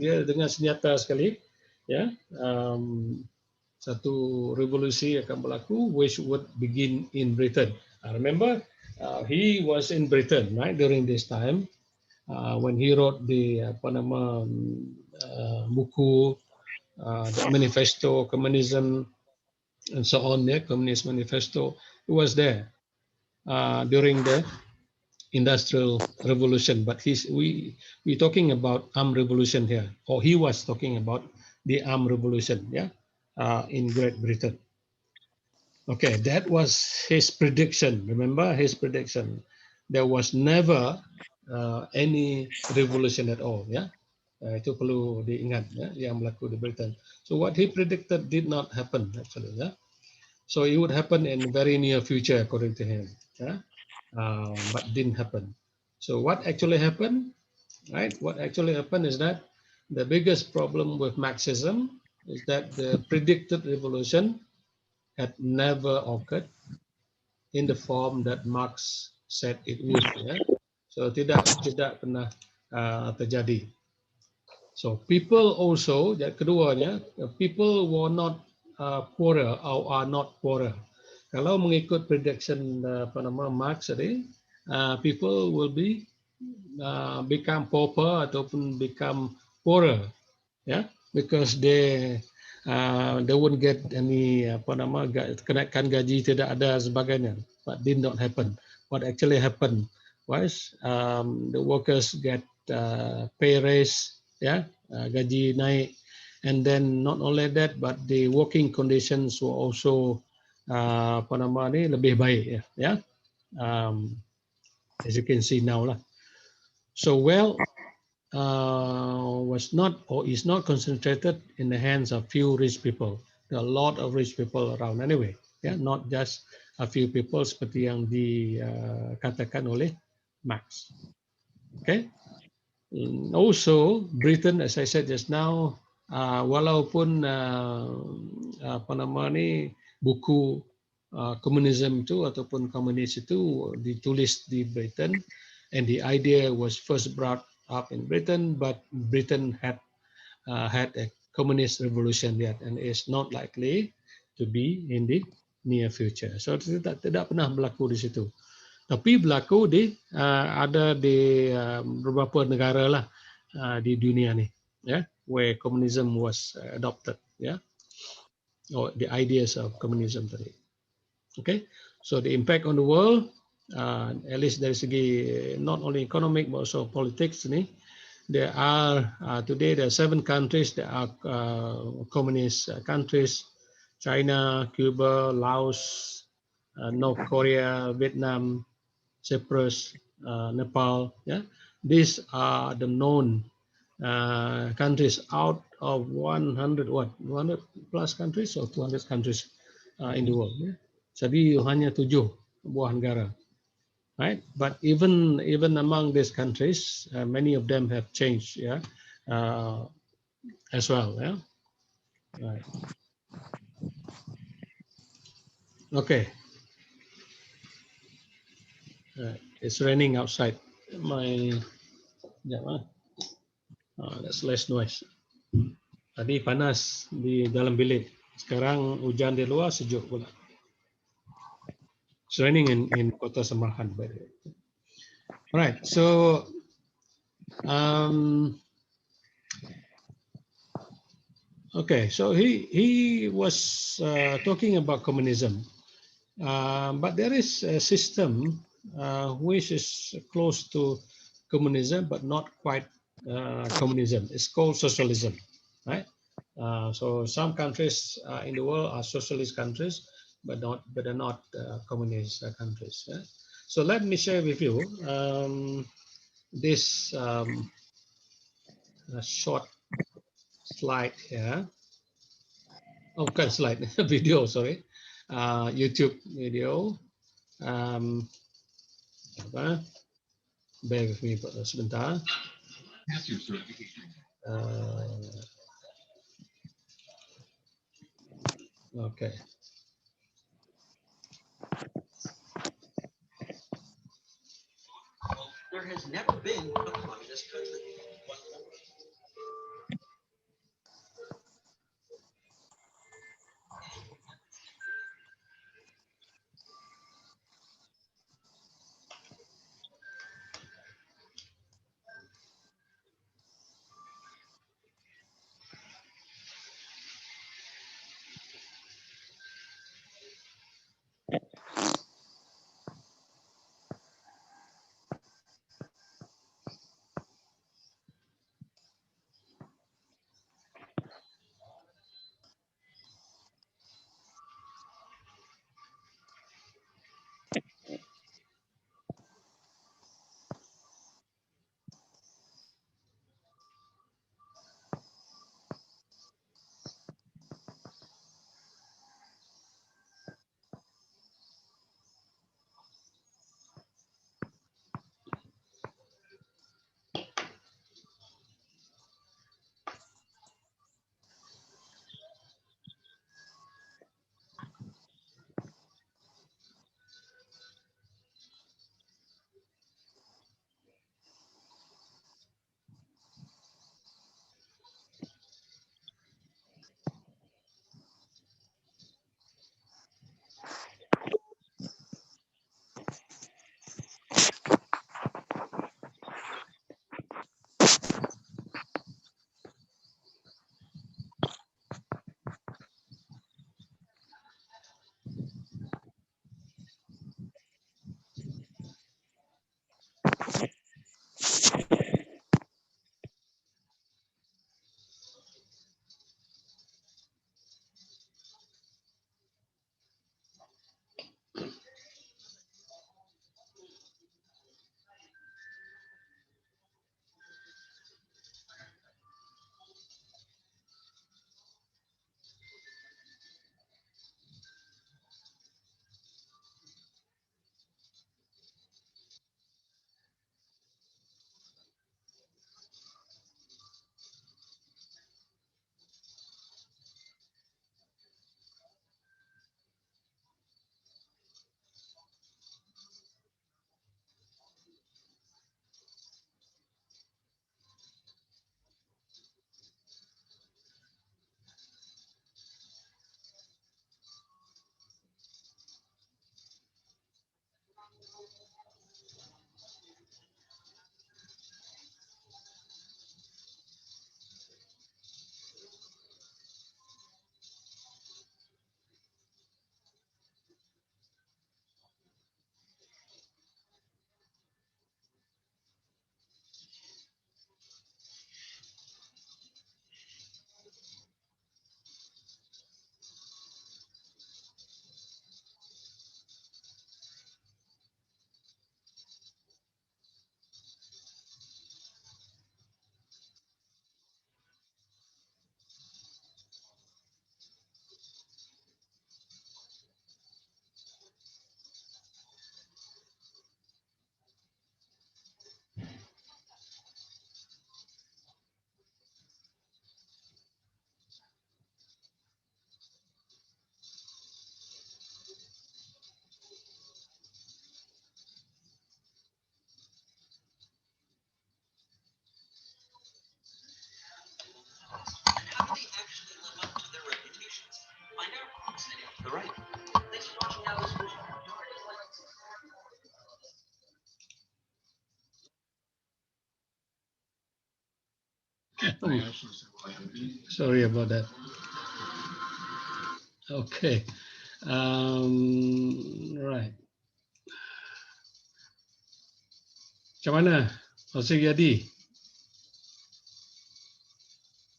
S4: dia dengan senjata sekali, ya, satu revolusi akan berlaku, which would begin in Britain. I remember he was in Britain, right, during this time when he wrote the apa nama buku, the manifesto, communism, and so on, the Communist Manifesto. He was there during the Industrial Revolution, but we're talking about armed revolution here, or he was talking about the armed revolution, yeah, in Great Britain. Okay, that was his prediction. Remember his prediction. There was never any revolution at all. Ya, itu perlu diingat ya, yang berlaku di Britain. So what he predicted did not happen actually. Ya, so it would happen in very near future according to him. Ya, but didn't happen. So what actually happened? Right? What actually happened is that the biggest problem with Marxism is that the predicted revolution had never occurred in the form that Marx said it would. Ya. So tidak pernah terjadi. So people also, yang keduanya, people were not poorer or are not poorer. Kalau mengikut prediction Marx tadi, people will be become pauper ataupun become poorer, ya, because they won't get any kenaikan gaji tidak ada sebagainya, but did not happen. What actually happened was the workers get pay raise, ya, gaji naik, and then not only that, but the working conditions were also lebih baik, ya, as you can see now lah. So was not or is not concentrated in the hands of few rich people. There are a lot of rich people around anyway, yeah, not just a few people seperti yang dikatakan oleh Marx. Okay. Also, Britain, as I said just now, walaupun buku komunisme itu ataupun komunis itu ditulis di Britain, and the idea was first brought up in Britain, but Britain had a communist revolution yet, and is not likely to be in the near future. So tidak pernah berlaku di situ. Tapi berlaku di ada di beberapa negara lah di dunia ni, ya, where communism was adopted, ya, or the ideas of communism tadi. Okay, so the impact on the world, at least dari segi not only economic but also politics ni, there are today there are 7 countries that are communist countries: China, Cuba, Laos, North Korea, Vietnam, Cyprus, Nepal. Yeah, these are the known countries out of 100 plus countries or 200 countries in the world. Yeah? Jadi hanya 7 buah negara, right? But even among these countries, many of them have changed, yeah, as well. Yeah, right. Okay. It's raining outside. That's less noise. Tadi panas di dalam bilik. Sekarang hujan di luar, sejuk pula. It's raining in Kota Samarkand, by the way. All right. So okay. So he was talking about communism, but there is a system which is close to communism, but not quite communism. It's called socialism, right? So some countries in the world are socialist countries, but are not communist countries. Yeah? So let me share with you this short slide here. Oh, bukan slide, video, sorry. YouTube video. Bear with me sebentar. Okay.
S5: There has never been a communist country.
S4: Sorry about that. Okay. Right. Macam mana? Masih jadi?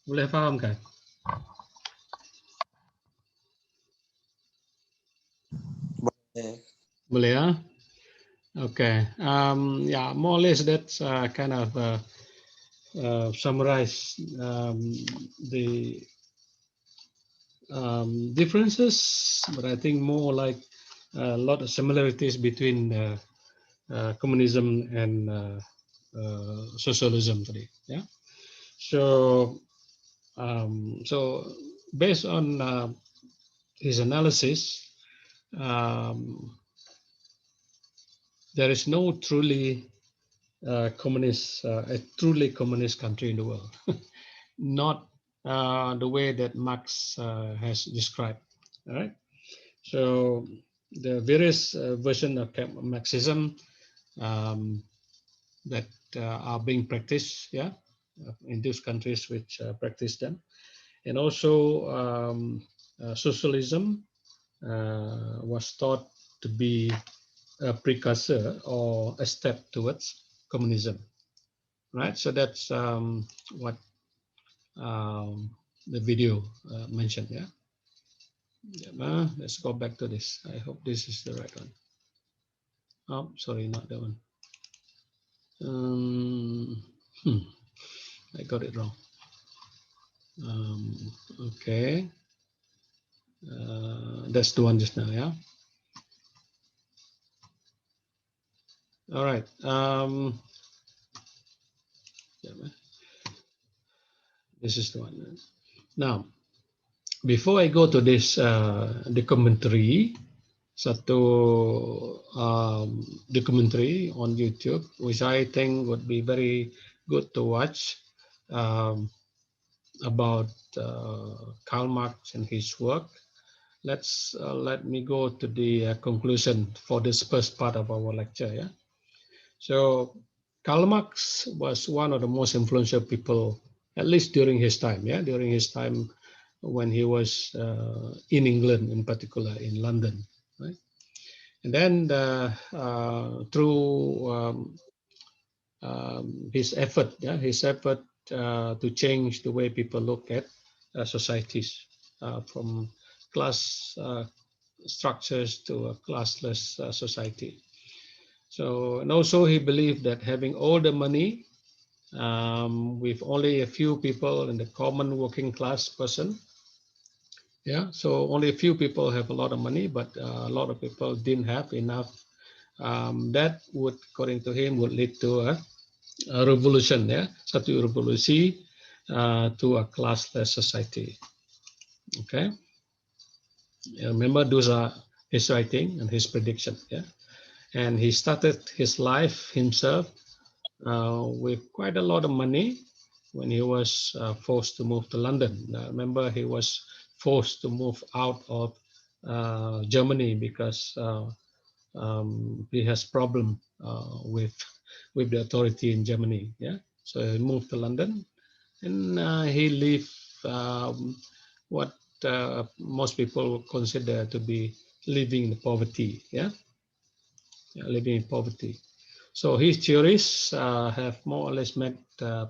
S4: Boleh faham kan? Boleh ya? Okay. Yeah, more or less that's kind of summarize the differences, but I think more like a lot of similarities between communism and socialism today. Yeah. So, so based on his analysis, there is no truly communist, a truly communist country in the world, not the way that Marx has described. All right. So the various versions of Marxism that are being practiced, yeah, in those countries which practice them, and also socialism was thought to be a precursor or a step towards communism, right? So that's what the video mentioned, yeah. Let's go back to this. I hope this is the right one. Oh, sorry, not that one. I got it wrong. Okay. That's the one just now, yeah. All right. This is the one. Now, before I go to this documentary, documentary on YouTube, which I think would be very good to watch, about Karl Marx and his work. Let me go to the conclusion for this first part of our lecture. Yeah. So Karl Marx was one of the most influential people, at least during his time. Yeah, during his time when he was in England, in particular in London. Right. And then through his effort, to change the way people look at societies, from class structures to a classless society. So, and also he believed that having all the money with only a few people in the common working class person, yeah, so only a few people have a lot of money, but a lot of people didn't have enough. That would, according to him, would lead to a revolution, ya, satu revolusi to a classless society. Okay, remember those are his writing and his prediction. Yeah, and he started his life himself with quite a lot of money when he was forced to move to London. Remember, he was forced to move out of Germany because he has problem with the authority in Germany. Yeah, so he moved to London, and he lived what most people consider to be living in poverty. Yeah, living in poverty. So his theories have more or less made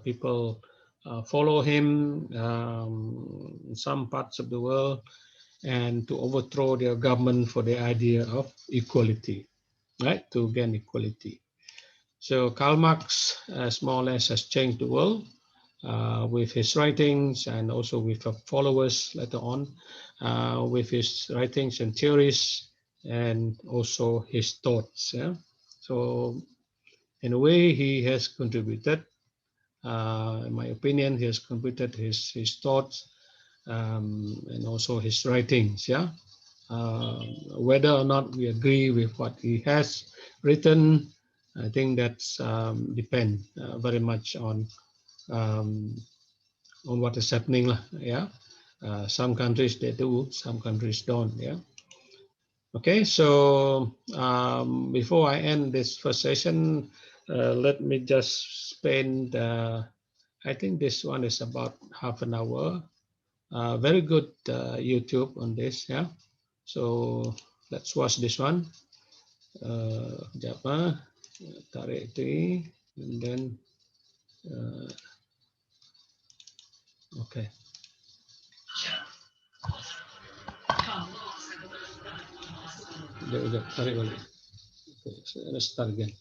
S4: people follow him in some parts of the world, and to overthrow their government for the idea of equality, right? To gain equality. So Karl Marx, more or less, has changed the world with his writings, and also with followers later on, with his writings and theories, and also his thoughts. Yeah. So in a way, he has contributed. In my opinion, he has contributed his thoughts and also his writings. Yeah. Whether or not we agree with what he has written, I think that's depend very much on what is happening lah. Yeah. Some countries they do, some countries don't. Yeah. Okay, so before I end this first session, let me just spend a I think this one is about half an hour. Very good YouTube on this, yeah. So let's watch this one. Sekejap, tarik itu, and then okay. Sekejap, tarik balik. Okay, so let's start again.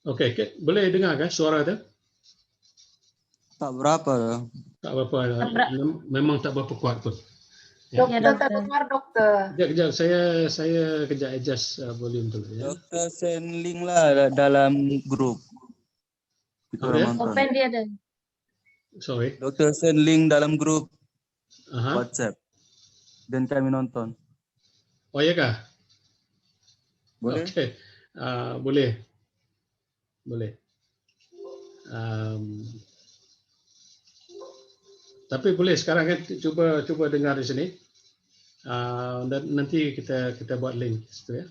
S4: Okay, boleh dengar kan suara tu?
S6: Tak berapa.
S4: Tak apa-apa, memang tak berapa kuat pun.
S2: Ya, dokter.
S4: Kejap, saya kejap adjust volume dulu ya.
S6: Doktor send link lah dalam grup. Kita
S4: Oh, ya?
S6: nonton.
S2: Open dia ada.
S4: Sorry.
S6: Doktor send link dalam grup
S4: Aha.
S6: WhatsApp. Dan kami nonton.
S4: Oh ya kah?
S6: Boleh?
S4: Okay. Boleh. Boleh. Tapi boleh sekarang kan cuba dengar di sini. Dan nanti kita buat link situ ya.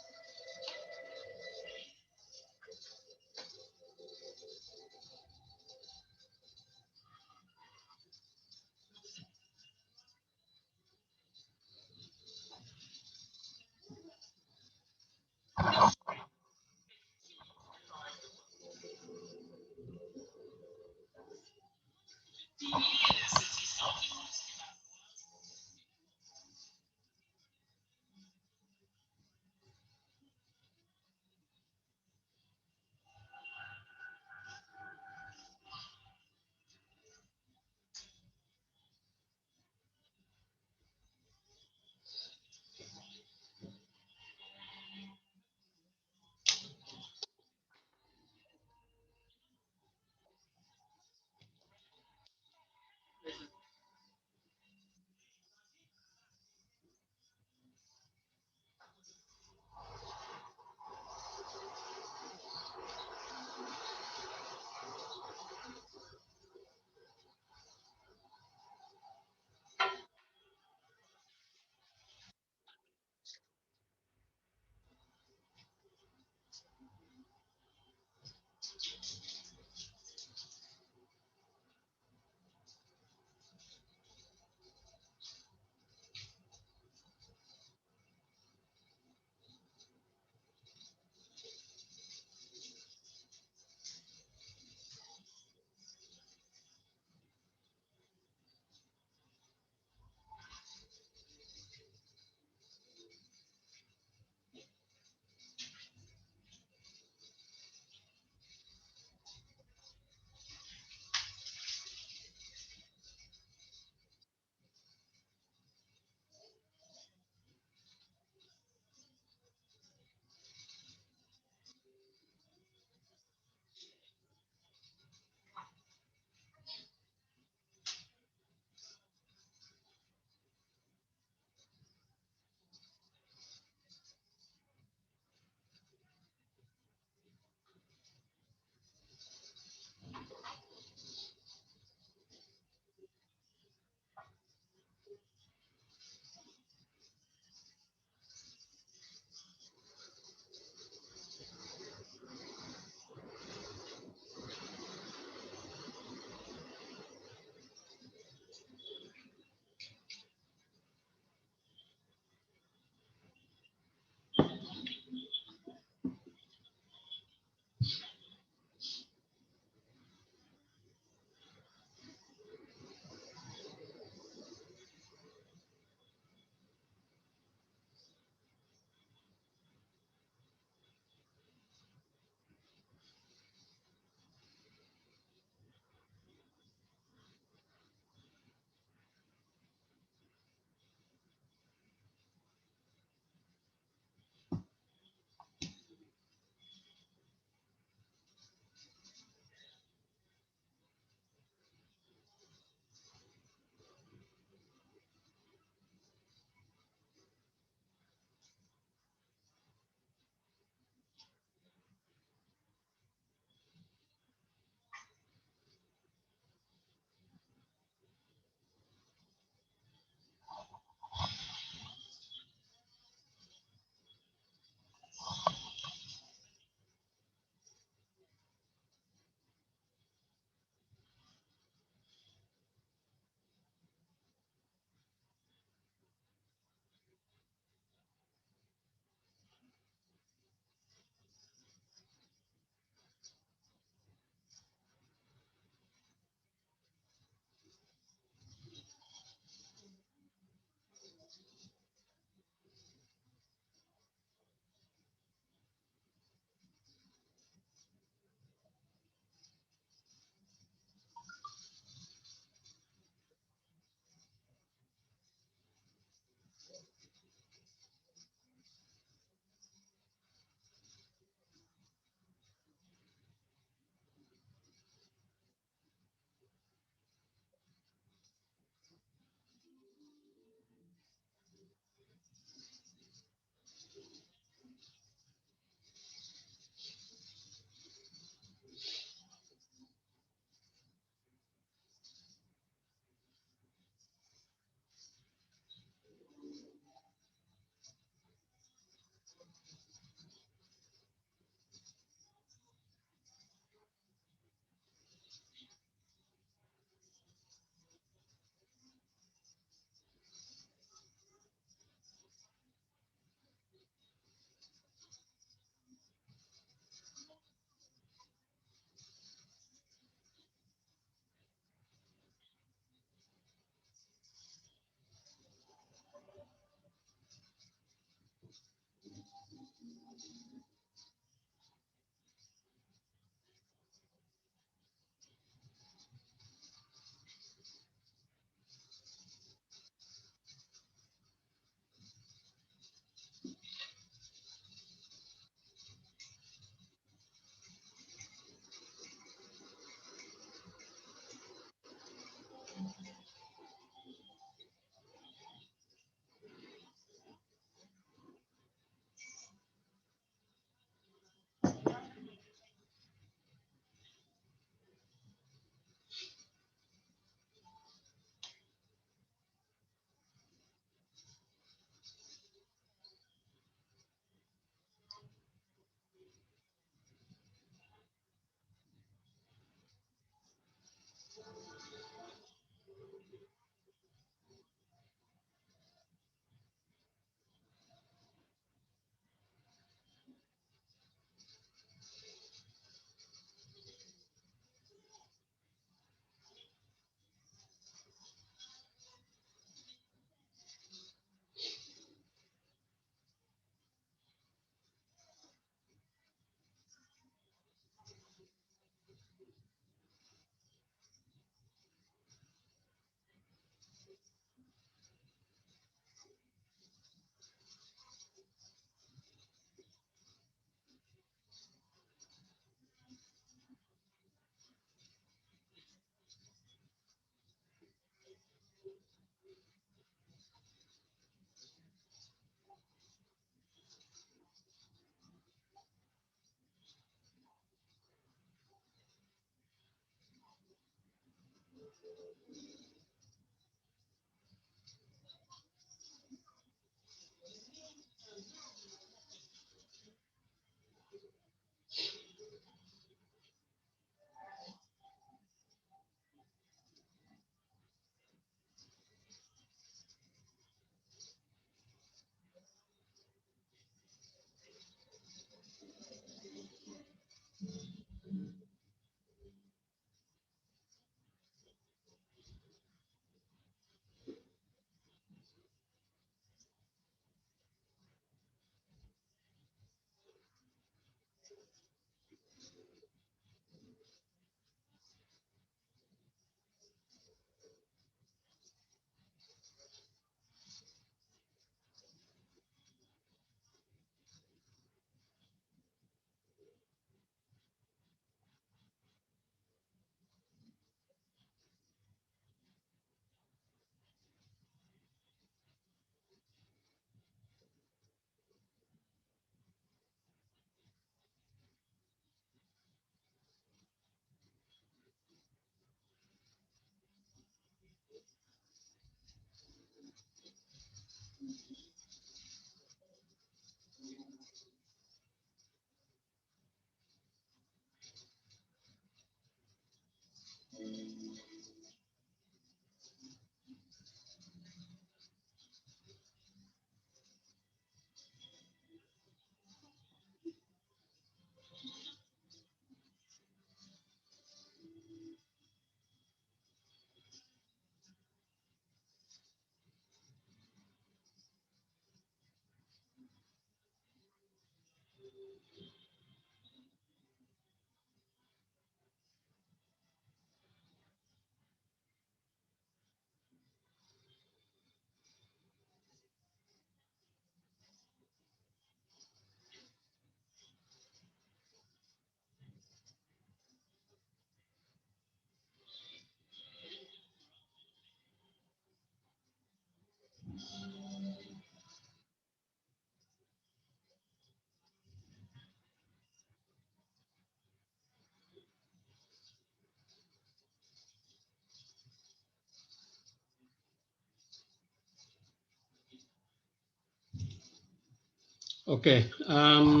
S4: Okay. I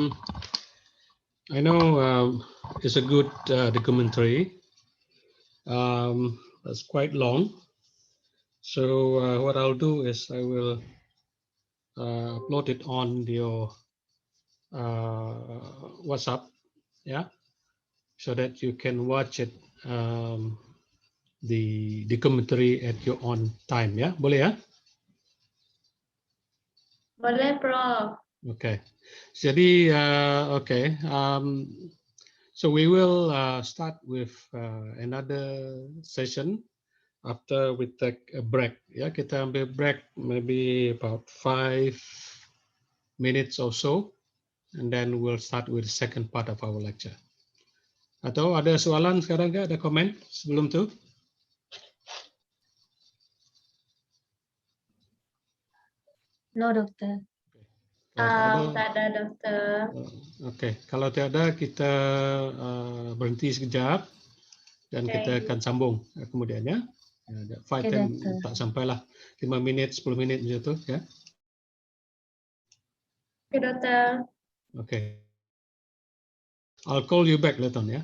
S4: know it's a good documentary. It's quite long. So what I'll do is I will upload it on your WhatsApp, yeah, so that you can watch it, the documentary at your own time, ya, boleh ya?
S2: Boleh, Prof.
S4: Okay. Jadi, okay. So we will start with another session after we take a break. Ya, kita ambil break maybe about 5 minutes or so, and then we'll start with the second part of our lecture. Atau ada soalan sekarang nggak? Ada komen sebelum itu?
S2: No, dokter.
S4: Kalau
S2: Tak ada, dokter.
S4: Oke, kalau tiada kita berhenti sekejap dan kita akan sambung kemudiannya. Ya, 5-10 tak sampailah 5 menit, 10 menit macam tu ya.
S2: Oke, dokter.
S4: Oke. I'll call you back later on ya.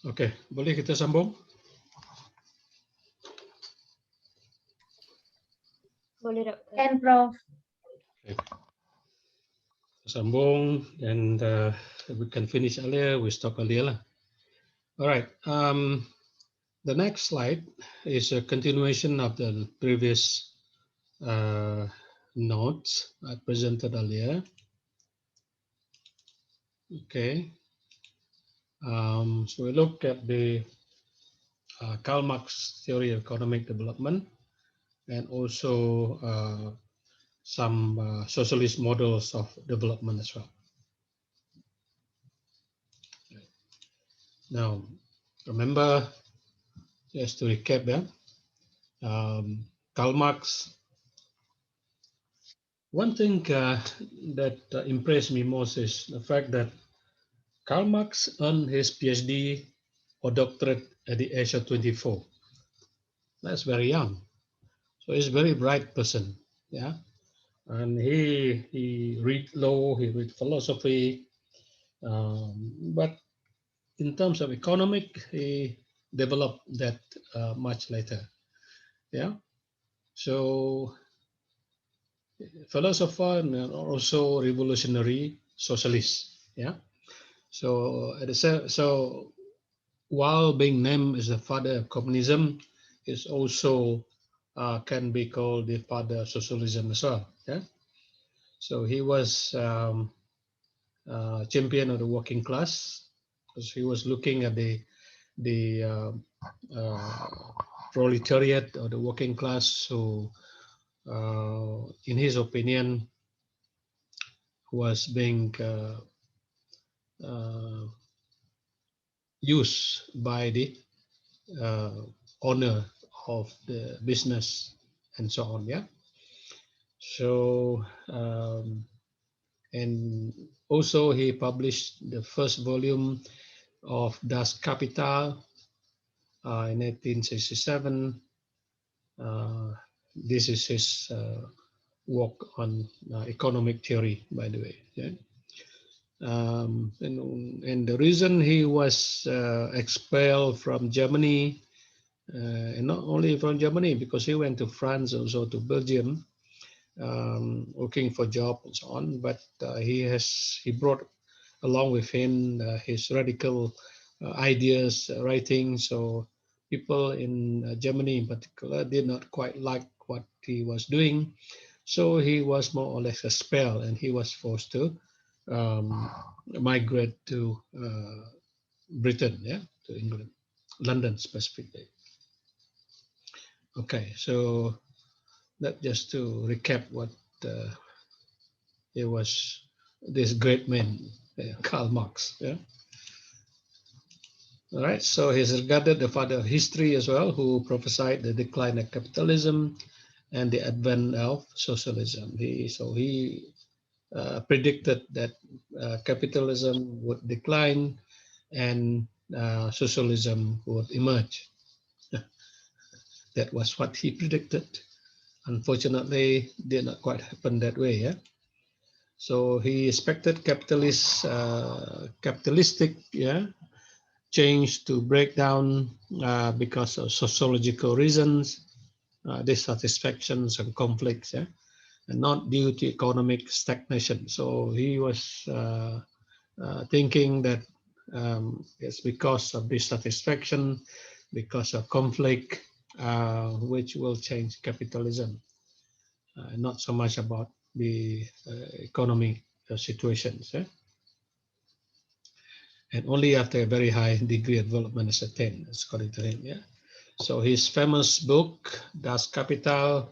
S4: Oke, boleh kita sambung?
S2: Boleh dokter. Can Prof.
S4: Sambung, and we can finish earlier. We stop earlier lah. All right. The next slide is a continuation of the previous notes I presented earlier. Okay. So we look at the Karl Marx theory of economic development, and also some socialist models of development as well. Now, remember, just to recap, Karl Marx, one thing that impressed me most is the fact that Karl Marx earned his PhD or doctorate at the age of 24. That's very young. So he's a very bright person, yeah. And he read law, he read philosophy, but in terms of economic, he developed that much later, yeah. So philosopher and also revolutionary socialist, yeah. So so while being named as the father of communism, is also can be called the father of socialism as well, yeah. So he was champion of the working class, because he was looking at the proletariat or the working class who, in his opinion, was being used by the owner of the business and so on, yeah. So and also he published the first volume of Das Kapital in 1867. This is his work on economic theory, by the way, yeah. And the reason he was expelled from Germany, and not only from Germany, because he went to France, also to Belgium, looking for job and so on. But he brought along with him his radical ideas, writing. So people in Germany, in particular, did not quite like what he was doing. So he was more or less expelled, and he was forced to migrate to Britain, yeah, to England, London specifically. Okay, so that just to recap what it was, this great man, Karl Marx. Yeah. All right, so he's regarded the father of history as well, who prophesied the decline of capitalism and the advent of socialism. He predicted that capitalism would decline and socialism would emerge. That was what he predicted. Unfortunately, did not quite happen that way. Yeah. So he expected capitalistic, yeah, change to break down because of sociological reasons, dissatisfactions and conflicts, yeah, and not due to economic stagnation. So he was thinking that it's because of dissatisfaction, because of conflict, which will change capitalism, not so much about the economic situations. Yeah? And only after a very high degree of development is attained, according to him. Yeah. So his famous book, Das Kapital,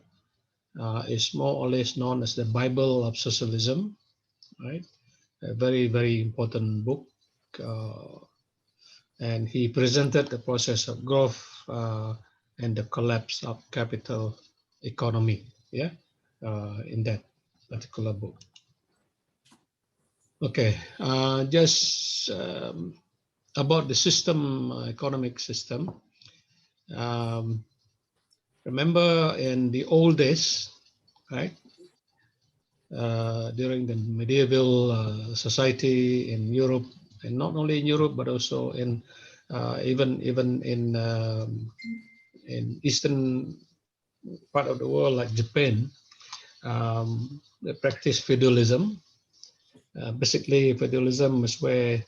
S4: is more or less known as the Bible of socialism, right? A very, very important book. And he presented the process of growth and the collapse of capital economy, yeah, in that particular book. Okay, just about the system, economic system. Remember in the old days, right? During the medieval society in Europe, and not only in Europe, but also in Even in eastern part of the world like Japan, they practice feudalism. Basically, feudalism is where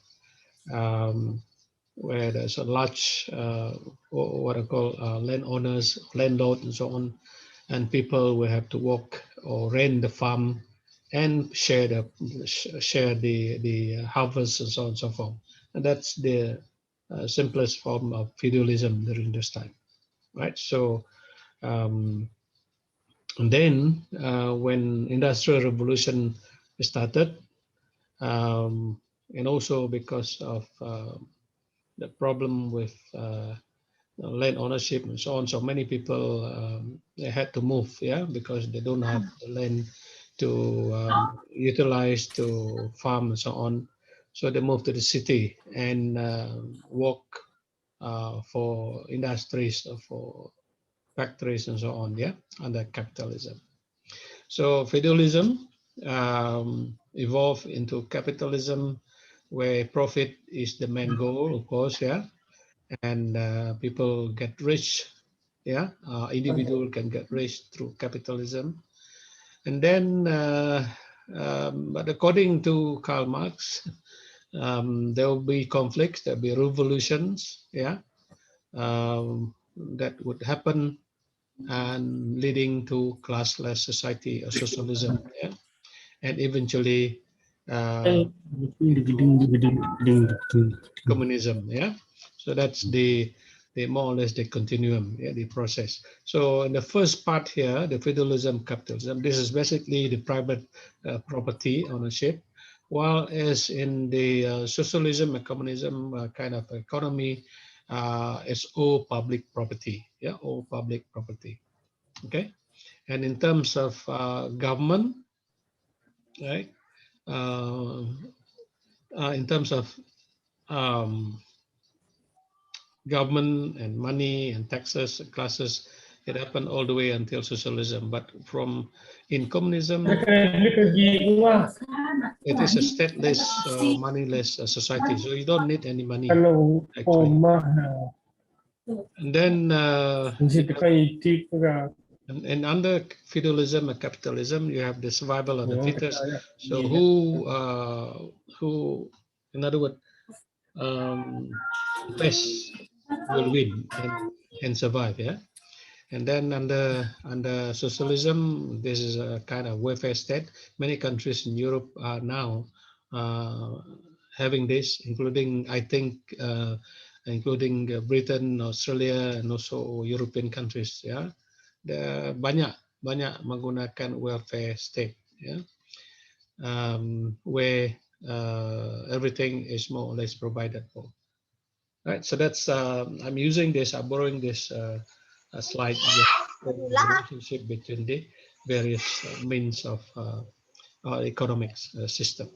S4: there's a large what I call landowners, landlord, and so on, and people will have to work or rent the farm and share the harvest and so on and so forth. And that's the simplest form of feudalism during this time, right? So and then when industrial revolution started, and also because of the problem with land ownership and so on. So many people they had to move, yeah, because they don't have the land to utilize to farm and so on. So they moved to the city and work for industries, for factories and so on, yeah, under capitalism. So feudalism evolved into capitalism, where profit is the main goal, of course, yeah, and people get rich, yeah, individual can get rich through capitalism. And then but according to Karl Marx, there will be conflicts, there'll be revolutions, yeah, that would happen, and leading to classless society or socialism, yeah, and eventually communism, yeah. So that's the more or less the continuum, yeah, the process. So in the first part here, the feudalism, capitalism, this is basically the private property ownership, while as in the socialism and communism kind of economy, it's all public property, yeah, all public property, okay. And in terms of government, right, in terms of government and money and taxes classes, it happened all the way until socialism. But from in communism, it is a stateless, moneyless society. So you don't need any money actually. And then and under feudalism and capitalism, you have the survival of the fittest. So who, in other words, best will win and survive, yeah. And then under socialism, this is a kind of welfare state. Many countries in Europe are now having this, including, I think, including Britain, Australia, and also European countries, yeah. Banyak menggunakan welfare state, yeah, where everything is more or less provided for. Right, so that's I'm using this, I'm borrowing this slide here, the relationship between the various means of our economics system.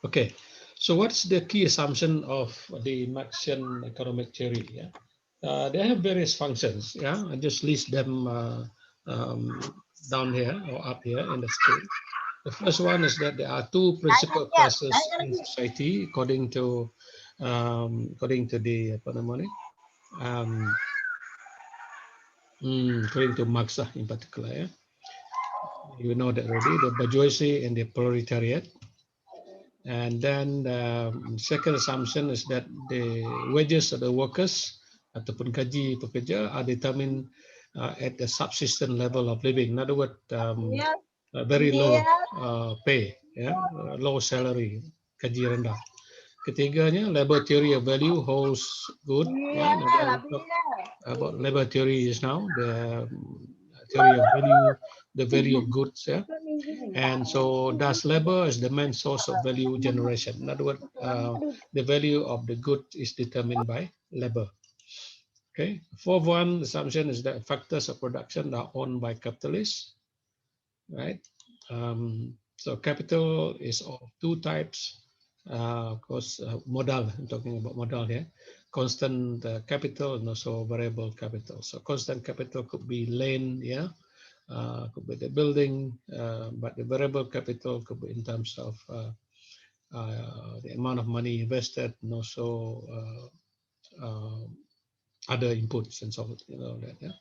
S4: Okay, so what's the key assumption of the Marxian economic theory? Yeah, they have various functions. Yeah, I just list them down here or up here in the screen. The first one is that there are two principal classes in society according to the apa namanya, according to Marx in particular. Yeah, you know that already, the bourgeoisie and the proletariat. And then the second assumption is that the wages of the workers ataupun gaji pekerja are determined at the subsistence level of living. In other words, very low pay, yeah, low salary, gaji rendah. Ketiganya, labor theory of value holds good. Yeah, about labor theory is now the theory of value, the value of goods. Yeah, and so thus labor is the main source of value generation. In other words, the value of the good is determined by labor. Okay. Fourth one assumption is that factors of production are owned by capitalists, right? So capital is of two types. Of course, modal, I'm talking about modal here, constant capital and also variable capital. So constant capital could be land, yeah, could be the building, but the variable capital could be in terms of the amount of money invested, and also other inputs and so on, that. Yeah.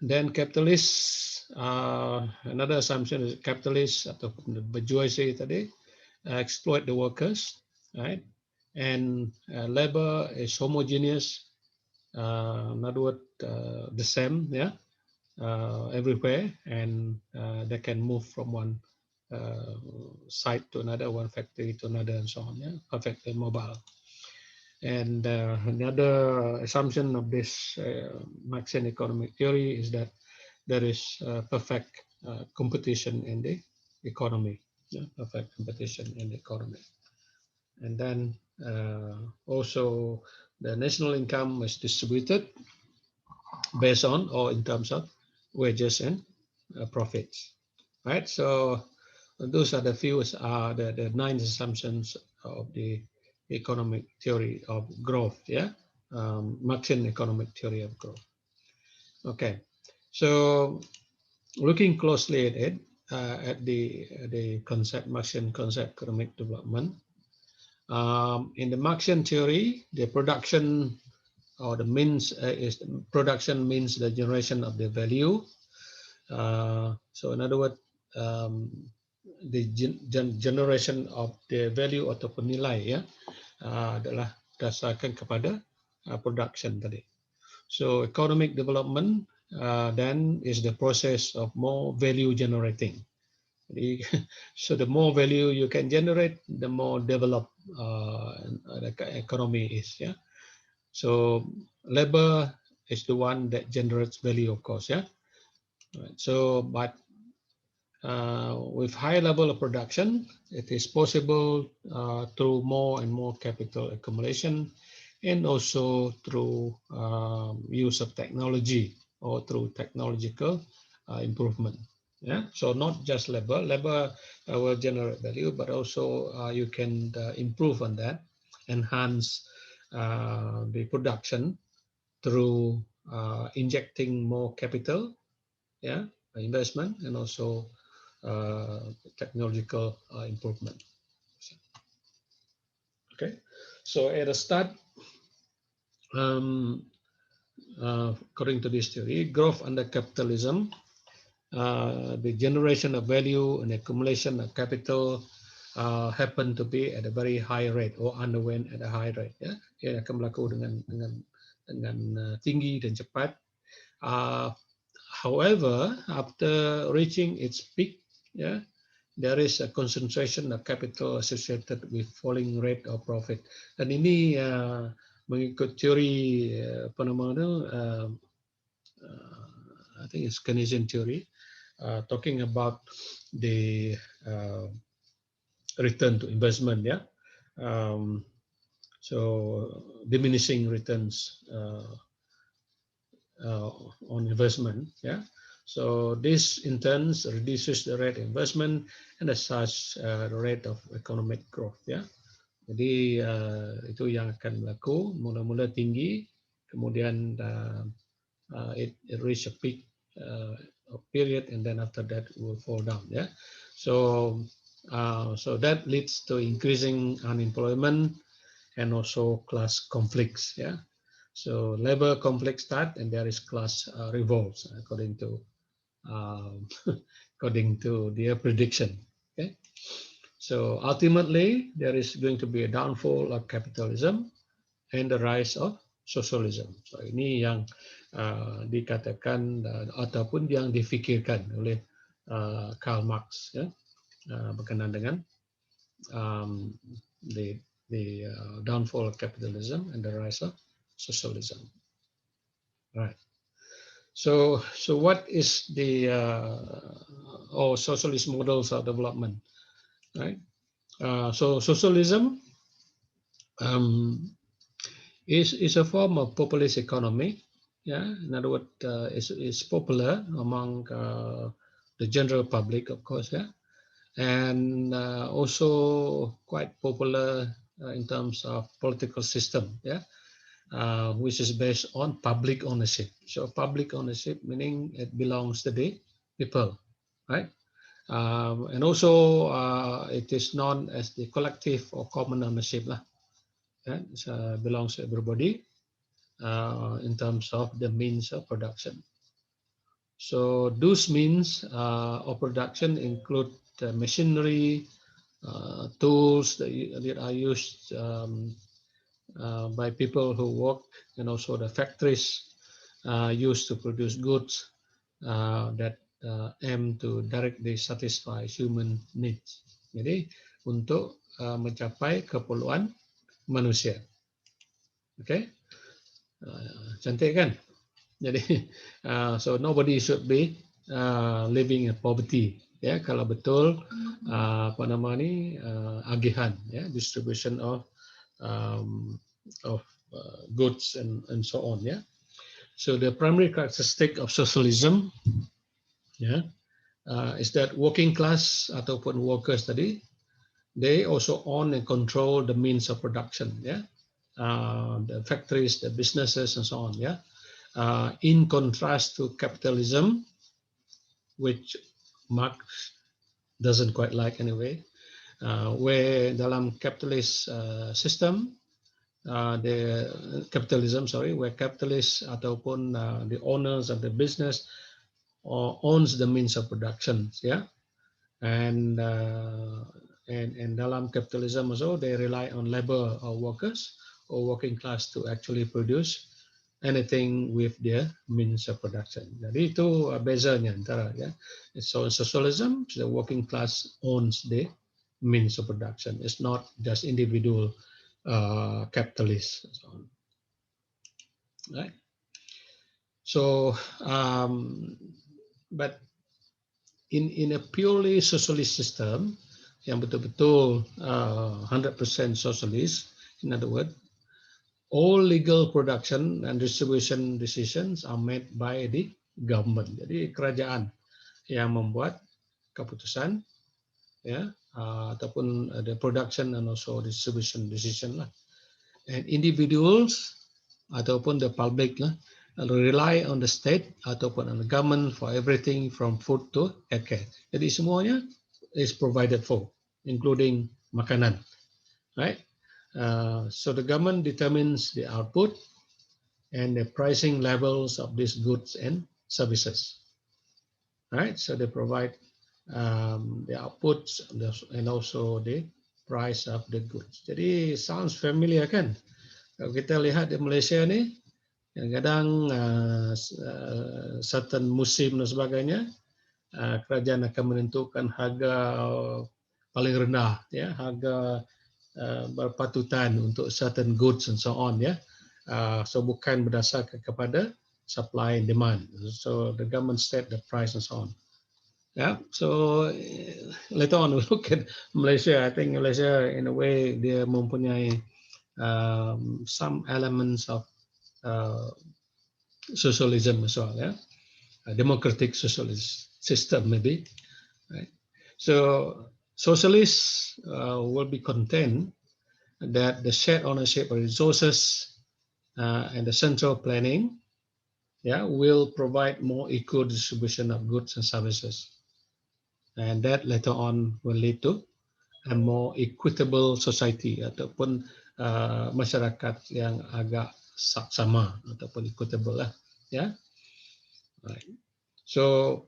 S4: Then capitalists, another assumption is capitalists atau bourgeoisie tadi exploit the workers, right? And labor is homogeneous, in other words, the same, yeah, everywhere, and they can move from one site to another, one factory to another, and so on, yeah, perfectly mobile. And another assumption of this Marxian economic theory is that there is perfect competition in the economy, yeah, perfect competition in the economy. And then also the national income is distributed based on or in terms of wages and profits, right? So those are the few the 9 assumptions of the economic theory of growth, yeah, Marxian economic theory of growth. Okay, so looking closely at it, at the concept, Marxian concept economic development. In the Marxian theory, the production or the means is production means the generation of the value. So in other words, the generation of the value ataupun nilai, ya, adalah dasarkan kepada production tadi. So economic development then is the process of more value generating. So the more value you can generate, the more developed the economy is. Yeah. So labor is the one that generates value, of course. Yeah. Right. So, but with high level of production, it is possible through more and more capital accumulation, and also through use of technology or through technological improvement. Yeah, so not just labor will generate value, but also you can improve on that, enhance the production through injecting more capital, yeah, investment, and also technological improvement. Okay, so at the start, according to this theory, growth under capitalism, the generation of value and accumulation of capital happen to be at a very high rate or underwent at a high rate. Ya, ia akan berlaku dengan tinggi dan cepat. However, after reaching its peak, yeah, there is a concentration of capital associated with falling rate of profit. Dan ini mengikut teori apa nama itu, I think it's Keynesian theory, talking about the return to investment, yeah. So diminishing returns on investment, yeah. So this in turn reduces the rate of investment and as such the rate of economic growth, ya. Jadi itu yang akan berlaku, mula-mula tinggi, kemudian it reach a peak period, and then after that it will fall down, ya. So so that leads to increasing unemployment and also class conflicts, yeah. So labor conflict start, and there is class revolts according to according to their prediction. Okay, so ultimately there is going to be a downfall of capitalism and the rise of socialism. So ini yang dikatakan ataupun yang difikirkan oleh Karl Marx, ya, berkenaan dengan the downfall of capitalism and the rise of socialism. Right. So what is the socialist models of development? Right. So socialism is a form of populist economy. Yeah. In other words, it's popular among the general public, of course. Yeah. And also quite popular in terms of political system, yeah, which is based on public ownership. So public ownership meaning it belongs to the people, right? And also it is known as the collective or common ownership lah. Yeah, belongs to everybody in terms of the means of production. So those means of production include machinery, tools that are used by people who work, and also the factories used to produce goods that aim to directly satisfy human needs. Jadi untuk mencapai keperluan manusia. Okay, cantik kan? Jadi so nobody should be living in poverty. Ya, kalau betul apa nama ni agihan, ya, distribution of goods and so on. Ya, so the primary characteristic of socialism, ya, is that working class ataupun workers tadi, they also own and control the means of production. Ya, the factories, the businesses, and so on. Ya. In contrast to capitalism, which Marx doesn't quite like anyway, where dalam capitalist system, the capitalism, where capitalists ataupun the owners of the business owns the means of production, yeah, and dalam capitalism also they rely on labor or workers or working class to actually produce anything with their means of production. Jadi itu bezanya antara, ya. So in socialism, the working class owns the means of production. It's not just individual capitalists. And so on. Right. So, but in a purely socialist system, yang betul-betul 100% socialist, in other words, all legal production and distribution decisions are made by the government. Jadi kerajaan yang membuat keputusan, ya, ataupun the production and also distribution decision lah. And individuals ataupun the public lah rely on the state ataupun on the government for everything from food to healthcare. Jadi semuanya is provided for, including makanan, right? So the government determines the output and the pricing levels of these goods and services. Right? So they provide the outputs and also the price of the goods. Jadi sounds familiar kan? Kalau kita lihat di Malaysia ni, kadang-kadang certain musim dan sebagainya, kerajaan akan menentukan harga paling rendah, ya, harga berpatutan untuk certain goods and so on, ya. So bukan berdasarkan kepada supply and demand. So the government set the price and so on. Yeah. So later on we look at Malaysia. I think Malaysia in a way dia mempunyai some elements of socialism as well, yeah. A democratic socialist system maybe. Right. So socialists will be content that the shared ownership of resources and the central planning, yeah, will provide more equal distribution of goods and services. And that later on will lead to a more equitable society ataupun masyarakat yang agak sama ataupun equitable lah, yeah. Right. So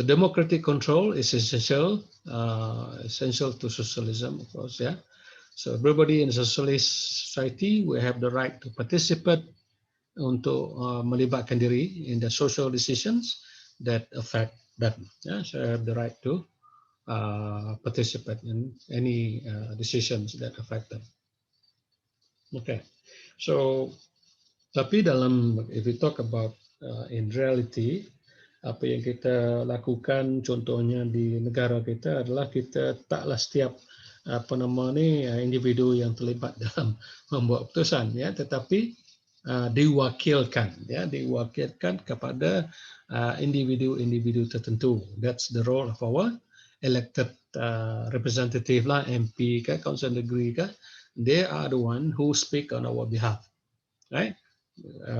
S4: democratic control is essential to socialism, of course, yeah. So everybody in socialist society will have the right to participate untuk melibatkan diri in the social decisions that affect them. Yeah, so have the right to participate in any decisions that affect them. Okay, so tapi dalam, if we talk about in reality, apa yang kita lakukan contohnya di negara kita adalah kita taklah setiap apa nama ni individu yang terlibat dalam membuat keputusan, ya, tetapi diwakilkan, ya, diwakilkan kepada individu-individu tertentu. That's the role of our elected representative lah, MP ke, council negeri ke. They are the one who speak on our behalf, right?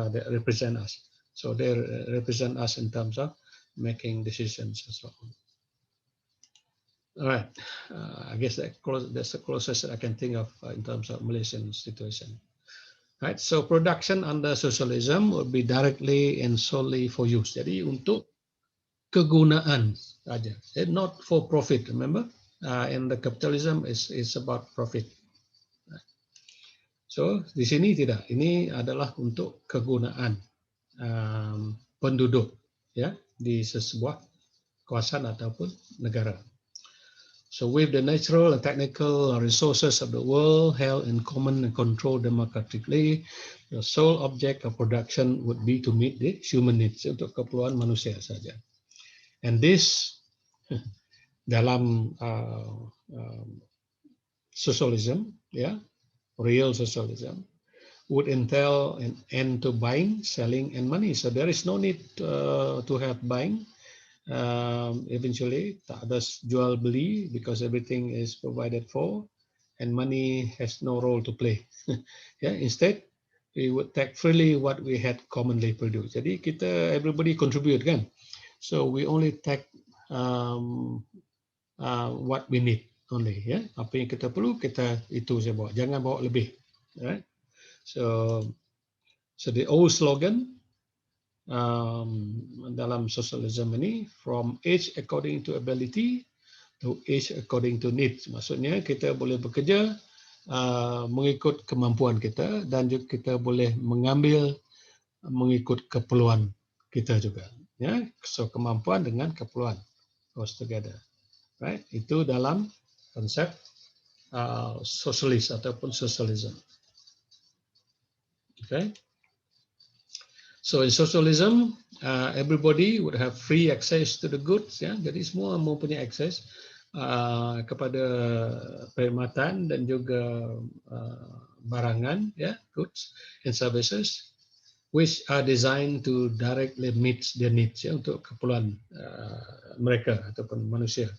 S4: They represent us. So they represent us in terms of making decisions and so on. All right. I guess that's the closest I can think of in terms of Malaysian situation. Right. So production under socialism would be directly and solely for use. Jadi untuk kegunaan saja. Not for profit. Remember, and the capitalism is about profit. So di sini tidak. Ini adalah untuk kegunaan penduduk, ya, di sebuah kawasan ataupun negara. So with the natural and technical resources of the world held in common and controlled democratically, the sole object of production would be to meet the human needs, untuk keperluan manusia saja. And this dalam socialism, ya, real socialism, would entail an end to buying, selling, and money. So there is no need to have buying. Eventually, tak ada jual beli because everything is provided for, and money has no role to play. Yeah, instead, we would take freely what we had commonly produced. Jadi kita everybody contribute kan. So we only take what we need only. Ya, apa yang kita perlu kita itu saya bawa. Jangan bawa lebih. Right? So the old slogan dalam socialism ini, from age according to ability to age according to needs. Maksudnya kita boleh bekerja mengikut kemampuan kita, dan juga kita boleh mengambil mengikut keperluan kita juga. Ya, so kemampuan dengan keperluan goes together. Right? Itu dalam konsep sosialis ataupun socialism. Okay. So in socialism, everybody would have free access to the goods. Ya, jadi semua mempunyai akses kepada perkhidmatan dan juga barangan, ya, goods and services, which are designed to directly meet their needs, ya, untuk keperluan mereka ataupun manusia.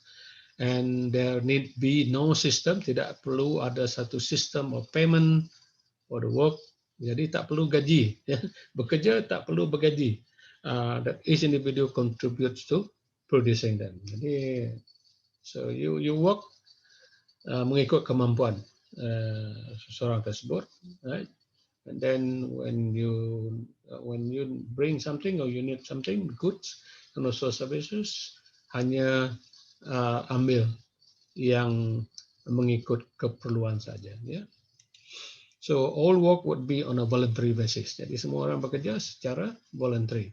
S4: And there need be no system, tidak perlu ada satu sistem of payment for the work. Jadi tak perlu gaji, ya. Bekerja tak perlu bergaji. That each individual contributes to producing them. Jadi, so you work mengikut kemampuan seseorang tersebut, right? And then when you bring something or you need something, goods and also services, hanya ambil yang mengikut keperluan saja, ya. So all work would be on a voluntary basis. Jadi semua orang bekerja secara voluntary.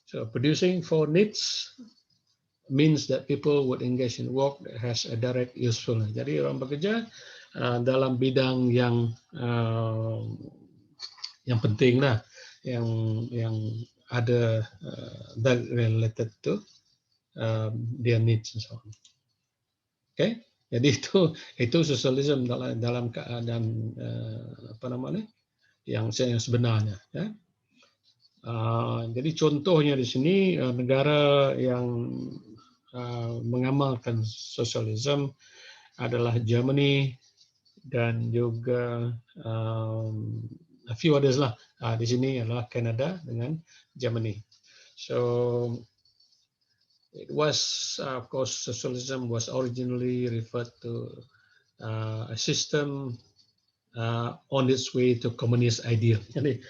S4: So producing for needs means that people would engage in work that has a direct usefulness. Jadi orang bekerja dalam bidang yang penting lah, yang ada that related to their needs and so on. Okay. Jadi itu sosialisme dalam keadaan apa namanya yang sebenarnya. Ya. Jadi contohnya di sini negara yang mengamalkan sosialisme adalah Germany dan juga a few others lah. Di sini adalah Canada dengan Germany. So it was, of course, socialism was originally referred to a system on its way to communist ideal. Jadi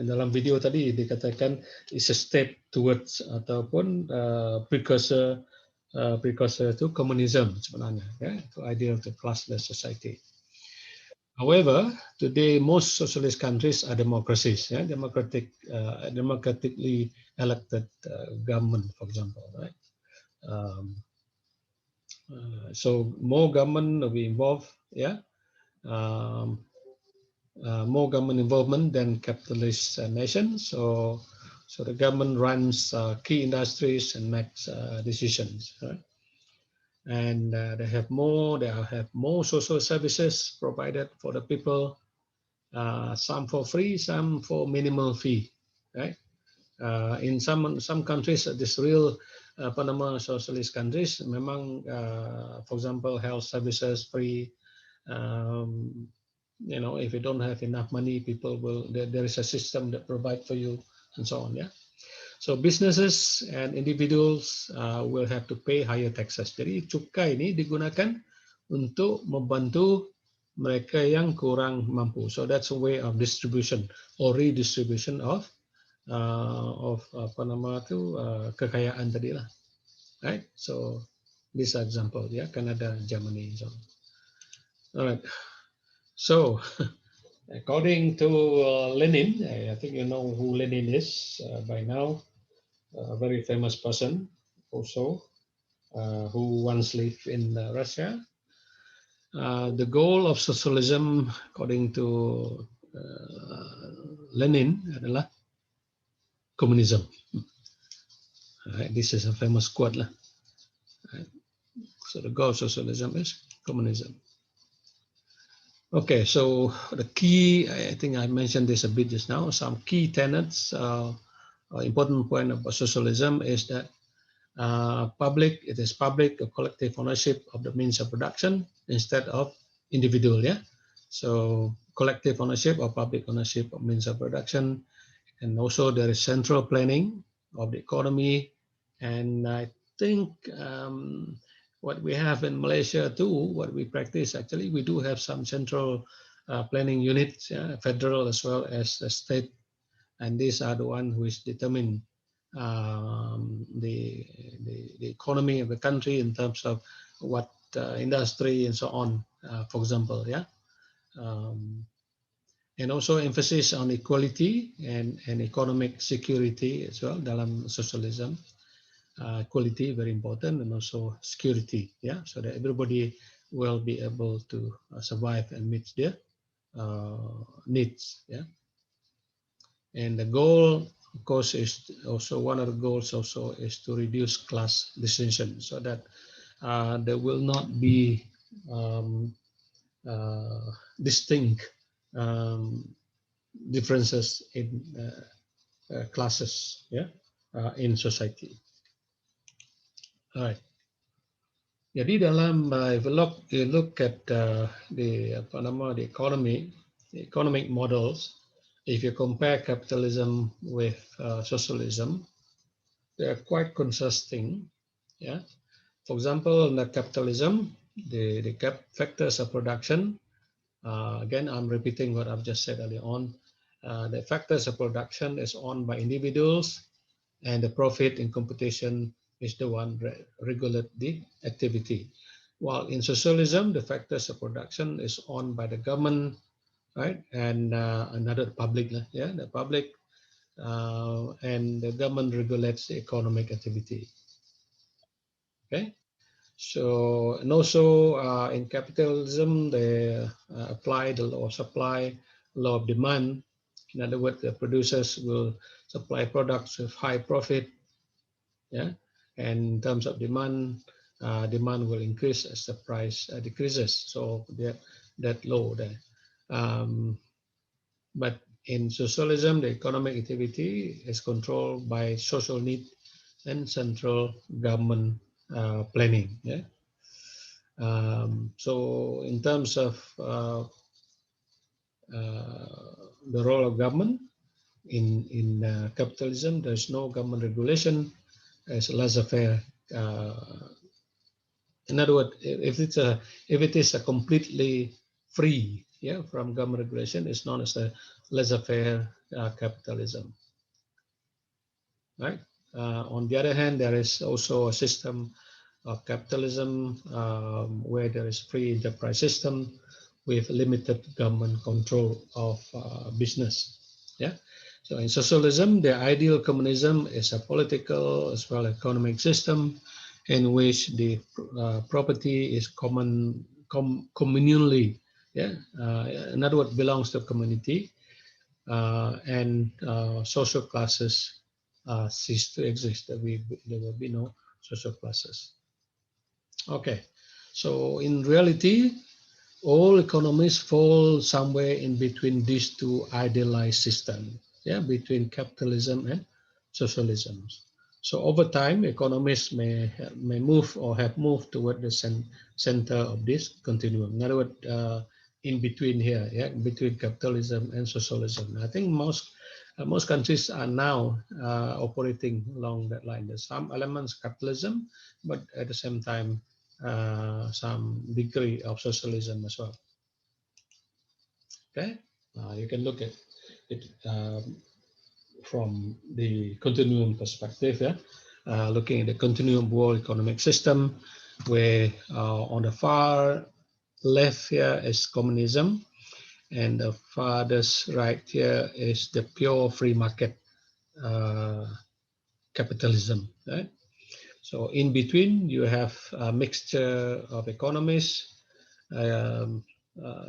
S4: dalam video tadi dikatakan it's a step towards ataupun precursor to communism sebenarnya, ya, to ideal to classless society. However, today most socialist countries are democracies, ya, democratically elected government, for example, right? So more government will be involved, yeah, more government involvement than capitalist nations. So the government runs key industries and makes decisions, right? And they have more social services provided for the people, some for free, some for minimal fee, right? In some countries, this real socialist countries, memang for example health services free. You know, if you don't have enough money, people will there is a system that provide for you and so on. Yeah. So businesses and individuals will have to pay higher taxes. Jadi cukai ini digunakan untuk membantu mereka yang kurang mampu. So that's a way of distribution or redistribution of apa nama itu kekayaan tadi lah. Right? So this example, yeah, Canada, Germany, so. All right. So according to Lenin, I think you know who Lenin is by now. A very famous person also who once lived in Russia. The goal of socialism, according to Lenin, adalah communism. Right, this is a famous quote lah. Right. So the goal of socialism is communism. Okay, so the key, I think I mentioned this a bit just now. Some key tenets, important point about socialism is that it is public or collective ownership of the means of production instead of individual, yeah. So collective ownership or public ownership of means of production, and also there is central planning of the economy. And I think what we have in Malaysia too, what we practice actually, we do have some central planning units, yeah, federal as well as state, and these are the ones who is determine the economy of the country in terms of what industry and so on, for example, yeah. And also emphasis on equality and economic security as well dalam socialism. Equality very important, and also security, yeah, so that everybody will be able to survive and meet their needs, yeah. And the goal, of course, is also one of the goals also is to reduce class distinction, so that there will not be distinct differences in classes, yeah, in society. All right. Jadi dalam if you look at the economic models, if you compare capitalism with socialism, they are quite consistent. Yeah. For example, in the capitalism, the factors of production. Again, I'm repeating what I've just said earlier on. The factors of production is owned by individuals, and the profit in competition is the one regulate the activity. While in socialism, the factors of production is owned by the government, right? And another public, yeah, the public, and the government regulates the economic activity. Okay. So, and also in capitalism, they apply the law of supply, law of demand. In other words, the producers will supply products with high profit, yeah, and in terms of demand, demand will increase as the price decreases. So that low there. But in socialism, the economic activity is controlled by social need and central government planning. Yeah. So in terms of the role of government in capitalism, there's no government regulation. It's laissez-faire. In other words, if it is a completely free, yeah, from government regulation, it's known as a laissez-faire capitalism. Right. On the other hand, there is also a system of capitalism where there is free enterprise system with limited government control of business. Yeah. So in socialism, the ideal communism is a political as well as economic system in which the property is communally, yeah, in other words, belongs to a community, and social classes cease to exist. There will be no social classes. Okay, so in reality, all economies fall somewhere in between these two idealized systems, yeah, between capitalism and socialism. So over time, economies may move or have moved toward the center of this continuum. In other words, in between here, yeah, between capitalism and socialism. I think most most countries are now operating along that line. There's some elements of capitalism, but at the same time, some degree of socialism as well. Okay, you can look at it from the continuum perspective. Yeah, looking at the continuum world economic system, where on the far left here is communism, and the farthest right here is the pure free market capitalism. Right? So in between, you have a mixture of economies,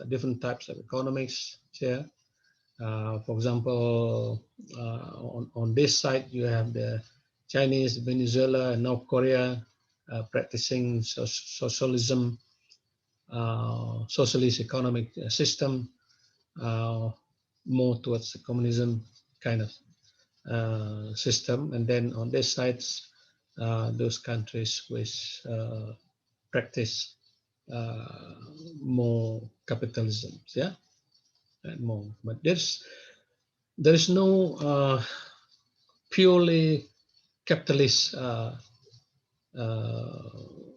S4: different types of economics here. For example, on this side, you have the Chinese, Venezuela, and North Korea practicing socialism, socialist economic system, more towards the communism kind of system. And then on this side, those countries which practice more capitalism, yeah, and more. But there is no purely capitalist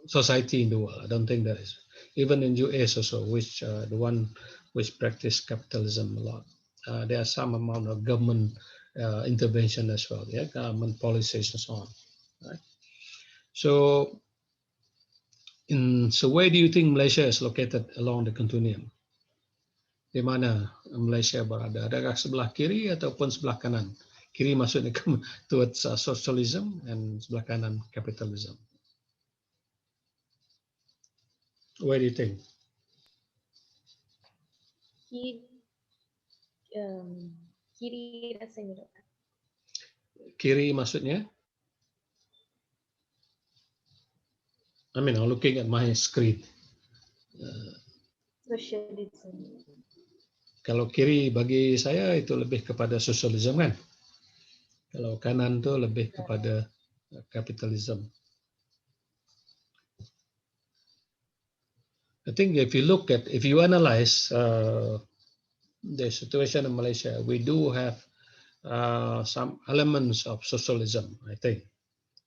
S4: society in the world. I don't think there is. Even in US also, which the one which practice capitalism a lot, there are some amount of government intervention as well, yeah, government policies and so on. Right? So, so where do you think Malaysia is located along the continuum? Di mana Malaysia berada? Adakah sebelah kiri ataupun sebelah kanan? Kiri maksudnya towards socialism, and sebelah kanan capitalism. Where do you think?
S2: Kiri rasanya.
S4: Kiri maksudnya? I mean, I'm looking at my screen.
S2: Socialism.
S4: Kalau kiri bagi saya itu lebih kepada socialism kan? Kalau kanan tu lebih kepada capitalism. I think if you analyze the situation in Malaysia, we do have some elements of socialism, I think,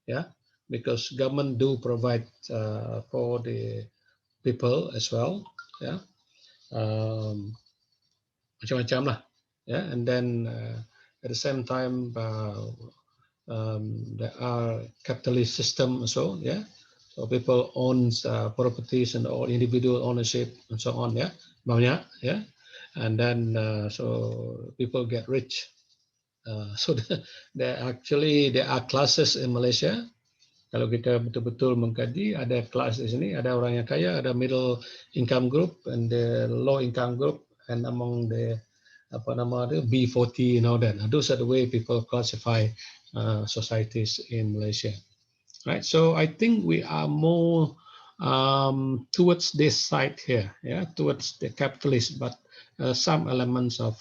S4: yeah, because government do provide for the people as well, yeah, macam-macam lah, yeah, and then at the same time there are capitalist system also, yeah. So people owns properties and all individual ownership and so on, yeah, banyak, yeah, and then so people get rich. So there are classes in Malaysia. Kalau kita betul-betul mengkaji, ada kelas di sini, ada orang yang kaya, ada middle income group and the low income group, and among the B40 and all that. Those are the way people classify societies in Malaysia. Right, so I think we are more towards this side here, yeah, towards the capitalist, but some elements of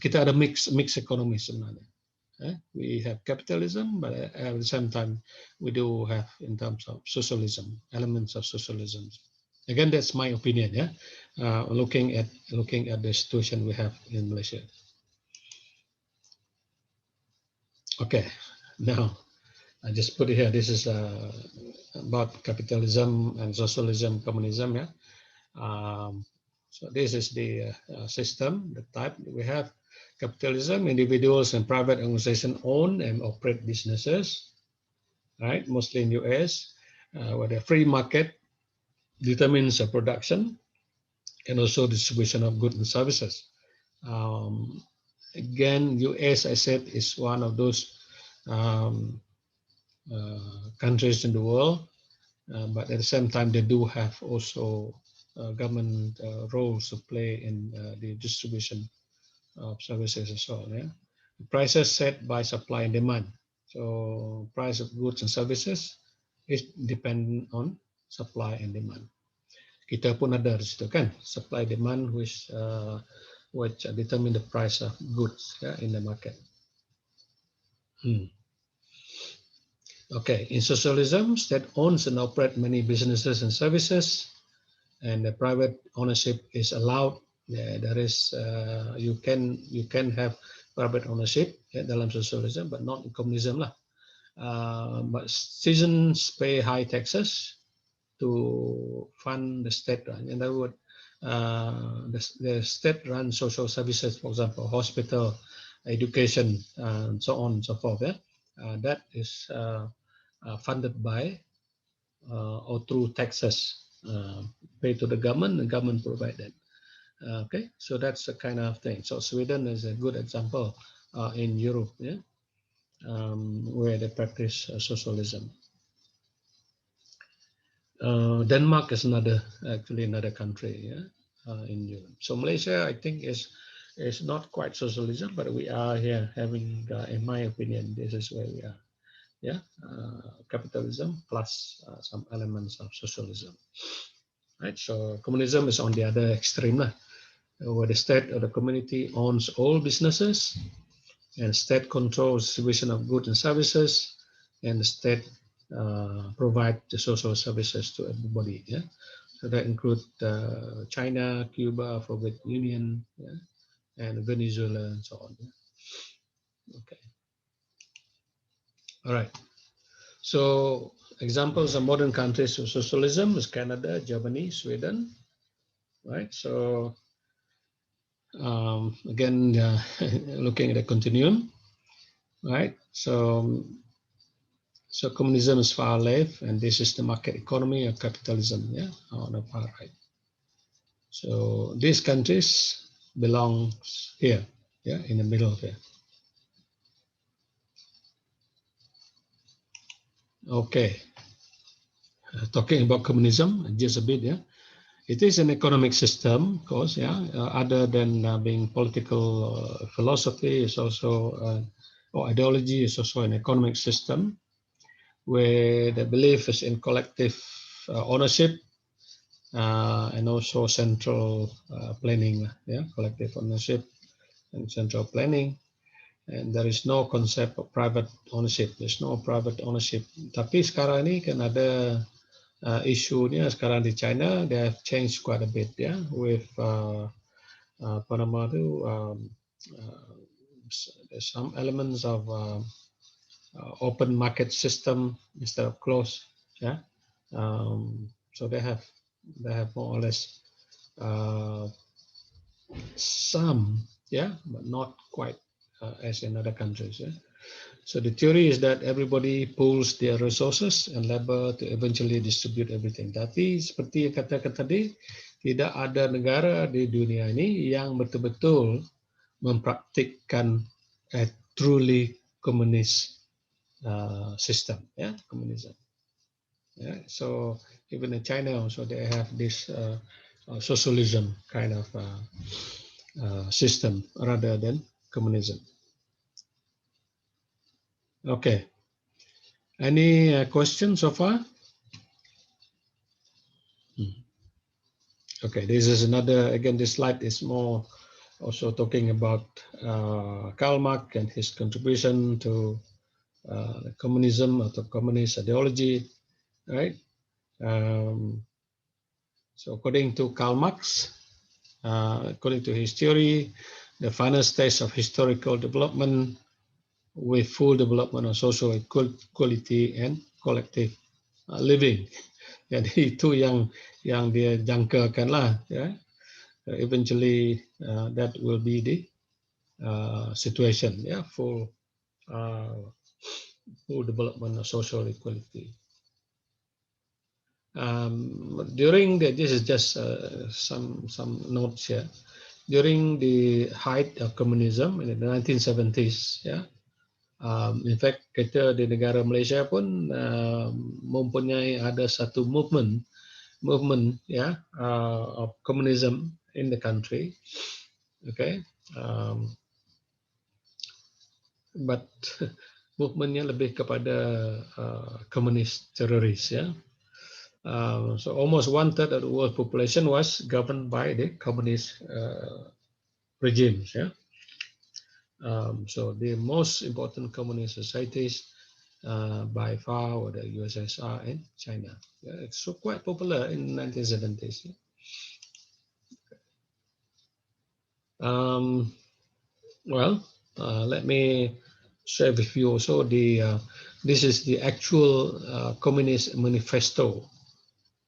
S4: kita ada mix economy sebenarnya. We have capitalism, but at the same time we do have in terms of socialism, elements of socialism. Again, that's my opinion, yeah. Looking at the situation we have in Malaysia. Okay, now I just put it here. This is about capitalism and socialism, communism. Yeah. So this is the system, the type that we have. Capitalism, individuals and private organizations own and operate businesses, right? Mostly in US, where the free market determines the production and also distribution of goods and services. Again, US, I said, is one of those countries in the world, but at the same time, they do have also government roles to play in the distribution of services as well. Yeah, the prices set by supply and demand. So, price of goods and services is dependent on supply and demand. Kita pun ada di situ kan, supply demand which determine the price of goods, yeah, in the market. Okay, in socialism, state owns and operate many businesses and services, and the private ownership is allowed Yeah, there is you can have private ownership dalam socialism, but not in communism lah. But citizens pay high taxes to fund the state run. In other words, the state-run social services, for example, hospital, education, and so on and so forth. Yeah, that is funded by or through taxes paid to the government provide that. Okay, so that's the kind of thing. So Sweden is a good example in Europe, yeah, where they practice socialism. Denmark is actually another country, yeah, in Europe. So Malaysia, I think, is not quite socialism, but we are here having, in my opinion, this is where we are. Yeah, capitalism plus some elements of socialism. Right. So communism is on the other extreme, where the state or the community owns all businesses, and state controls distribution of goods and services, and the state provide the social services to everybody. Yeah, so that include China, Cuba, Soviet Union, yeah, and Venezuela, and so on. Yeah? Okay. All right. So examples of modern countries of socialism is Canada, Germany, Sweden. Right. So again, looking at the continuum. Right. So communism is far left, and this is the market economy or capitalism, yeah, on the far right. So these countries belong here, yeah, in the middle here. Okay, talking about communism just a bit, yeah. It is an economic system, of course, yeah. Other than being political philosophy, is also or ideology is also an economic system where the belief is in collective ownership. And also central planning, yeah, collective ownership and central planning. And there is no concept of private ownership. There's no private ownership. Tapi sekarang ini kan ada isunya sekarang di China, they have changed quite a bit, yeah, with apa nama itu, some elements of open market system instead of closed, yeah. So they have more or less some, yeah, but not quite as in other countries. Yeah? So the theory is that everybody pools their resources and labor to eventually distribute everything. Tapi seperti kata tadi, tidak ada negara di dunia ini yang betul-betul mempraktikkan a truly communist system, yeah, communism. Yeah, so even in China also they have this socialism kind of system rather than communism. Okay. Any questions so far? Okay, this is another, again, this slide is more also talking about Karl Marx and his contribution to communism or to communist ideology, right? So according to Karl Marx, according to his theory, the final stage of historical development with full development of social equality and collective living. Jadi itu yang dia jangkakan lah, ya. Eventually that will be the situation, yeah, full development of social equality. During this is just some notes here. During the height of communism in the 1970s, yeah. In fact, kita di negara Malaysia pun mempunyai ada satu movement, yeah, of communism in the country. Okay, but movementnya lebih kepada communist teroris, ya. So almost 1/3 of the world population was governed by the communist regimes, yeah. So the most important communist societies by far were the USSR and China. Yeah, it's so quite popular in 1970s. Yeah. Well, let me share with you also this is the actual Communist Manifesto,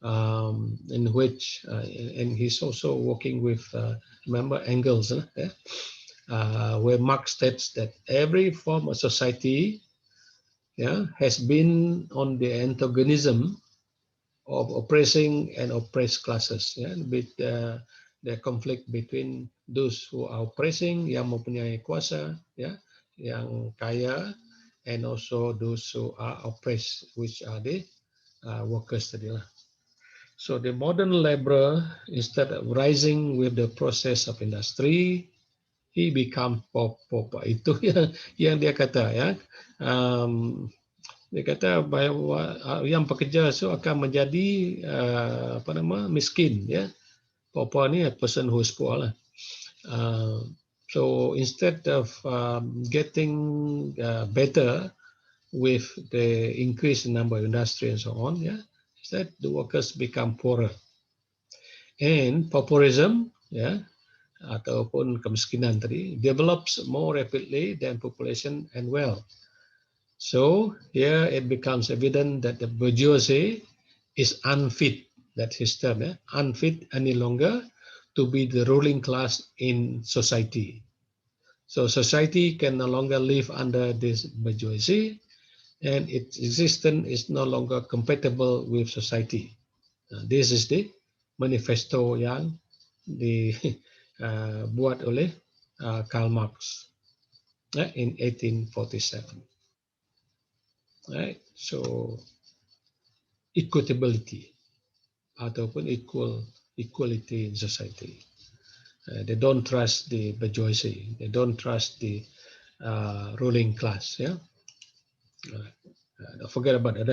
S4: in which and he's also working with remember Engels, where Marx states that every form of society, has been on the antagonism of oppressing and oppressed classes, with the conflict between those who are oppressing, yang mempunyai kuasa, yang kaya, and also those who are oppressed, which are the workers tadi lah. So the modern laborer, instead of rising with the process of industry, he become pauper. Itu yang dia kata, dia kata bahawa yang pekerja itu akan menjadi miskin, pauper ni a person who is poor lah. So instead of getting better with the increased number of industry and so on, instead the workers become poorer. And pauperism, ataupun kemiskinan tadi, develops more rapidly than population and wealth. So here it becomes evident that the bourgeoisie is unfit, that's his term, unfit any longer to be the ruling class in society. So society can no longer live under this bourgeoisie, and its existence is no longer compatible with society. This is the manifesto yang dibuat oleh Karl Marx in 1847. Right? So equitability ataupun equality in society. They don't trust the bourgeoisie. They don't trust the ruling class. Don't forget about that.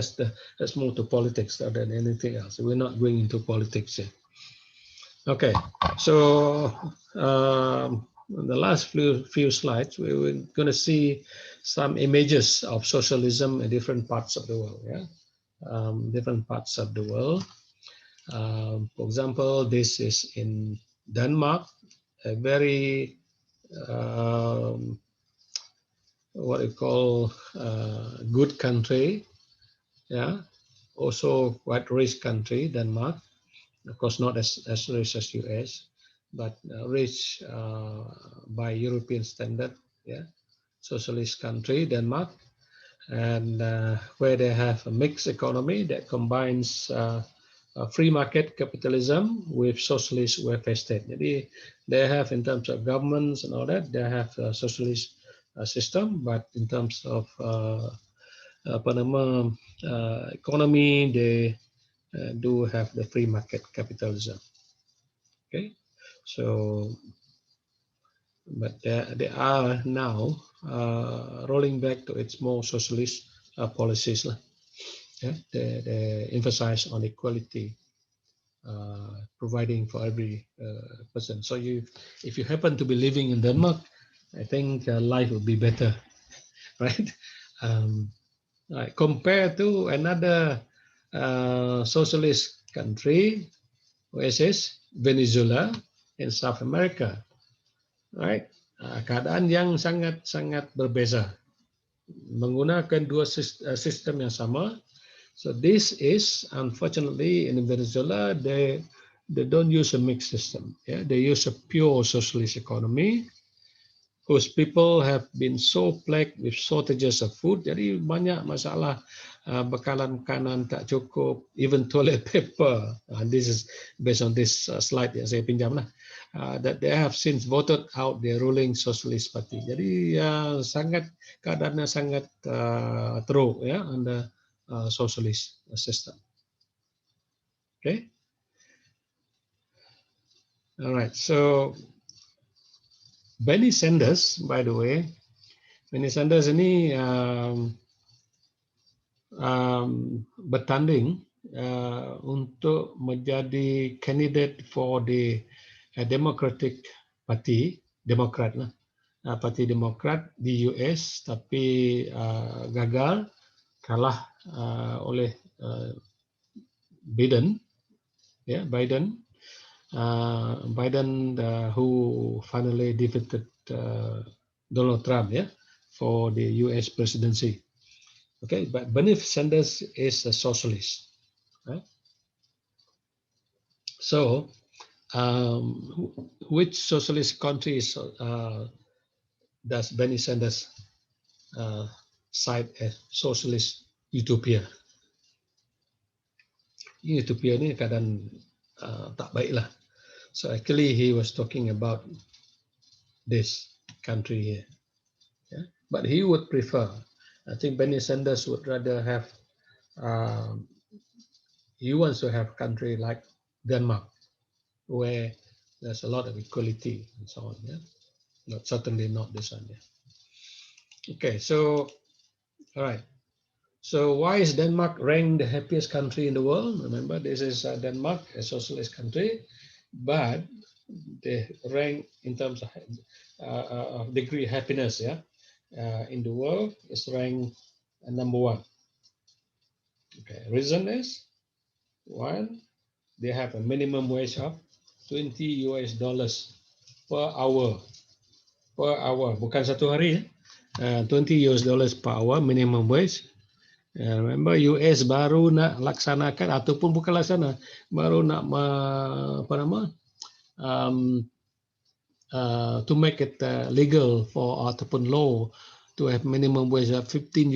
S4: That's more to politics than anything else. We're not going into politics here. Okay, so the last few slides, we're going to see some images of socialism in different parts of the world. Different parts of the world. For example, this is in Denmark, a very what you call good country, also quite rich country, Denmark. Of course, not as rich as US, but rich by European standard, socialist country, Denmark, and where they have a mixed economy that combines free market capitalism with socialist welfare state. Jadi they have, in terms of governments and all that, they have a socialist system, but in terms of economy, they do have the free market capitalism. Okay, so but they are now rolling back to its more socialist policies. They emphasize on equality, providing for every person. So if you happen to be living in Denmark, I think life would be better, right? Right. Compared to another socialist country, which is Venezuela in South America, right? Keadaan yang sangat berbeza, menggunakan dua sistem yang sama. So this is, unfortunately, in Venezuela, they don't use a mixed system. They use a pure socialist economy, whose people have been so plagued with shortages of food. Jadi banyak masalah, bekalan makanan tak cukup, even toilet paper. This is based on this slide yang saya pinjam lah. That they have since voted out the ruling socialist party. Jadi keadaannya sangat teruk under socialist system. Okay. All right. So Bernie Sanders, by the way, Bernie Sanders ini bertanding untuk menjadi candidate for the Democratic Party, Demokrat lah, Parti Demokrat di US, tapi gagal, kalah oleh Biden. Biden, who finally defeated Donald Trump, yeah, for the U.S. presidency. Okay, but Bernie Sanders is a socialist, right? So, which socialist countries does Bernie Sanders cite as socialist utopia? Utopia ni keadaan tak baik lah. So actually he was talking about this country here. Yeah? But he would prefer, I think Bernie Sanders would rather have, he wants to have country like Denmark, where there's a lot of equality and so on. Yeah, not certainly not this one. Yeah. Okay, so all right. So why is Denmark ranked the happiest country in the world? Remember, this is Denmark, a socialist country, but they rank in terms of degree of happiness. Yeah, in the world is ranked number 1. Okay, reason is one, they have a minimum wage of $20 per hour. Per hour, bukan satu hari. $20 per hour minimum wage. Remember US baru nak laksanakan ataupun bukan laksana, baru nak apa nama to make it legal for ataupun law to have minimum wage of $15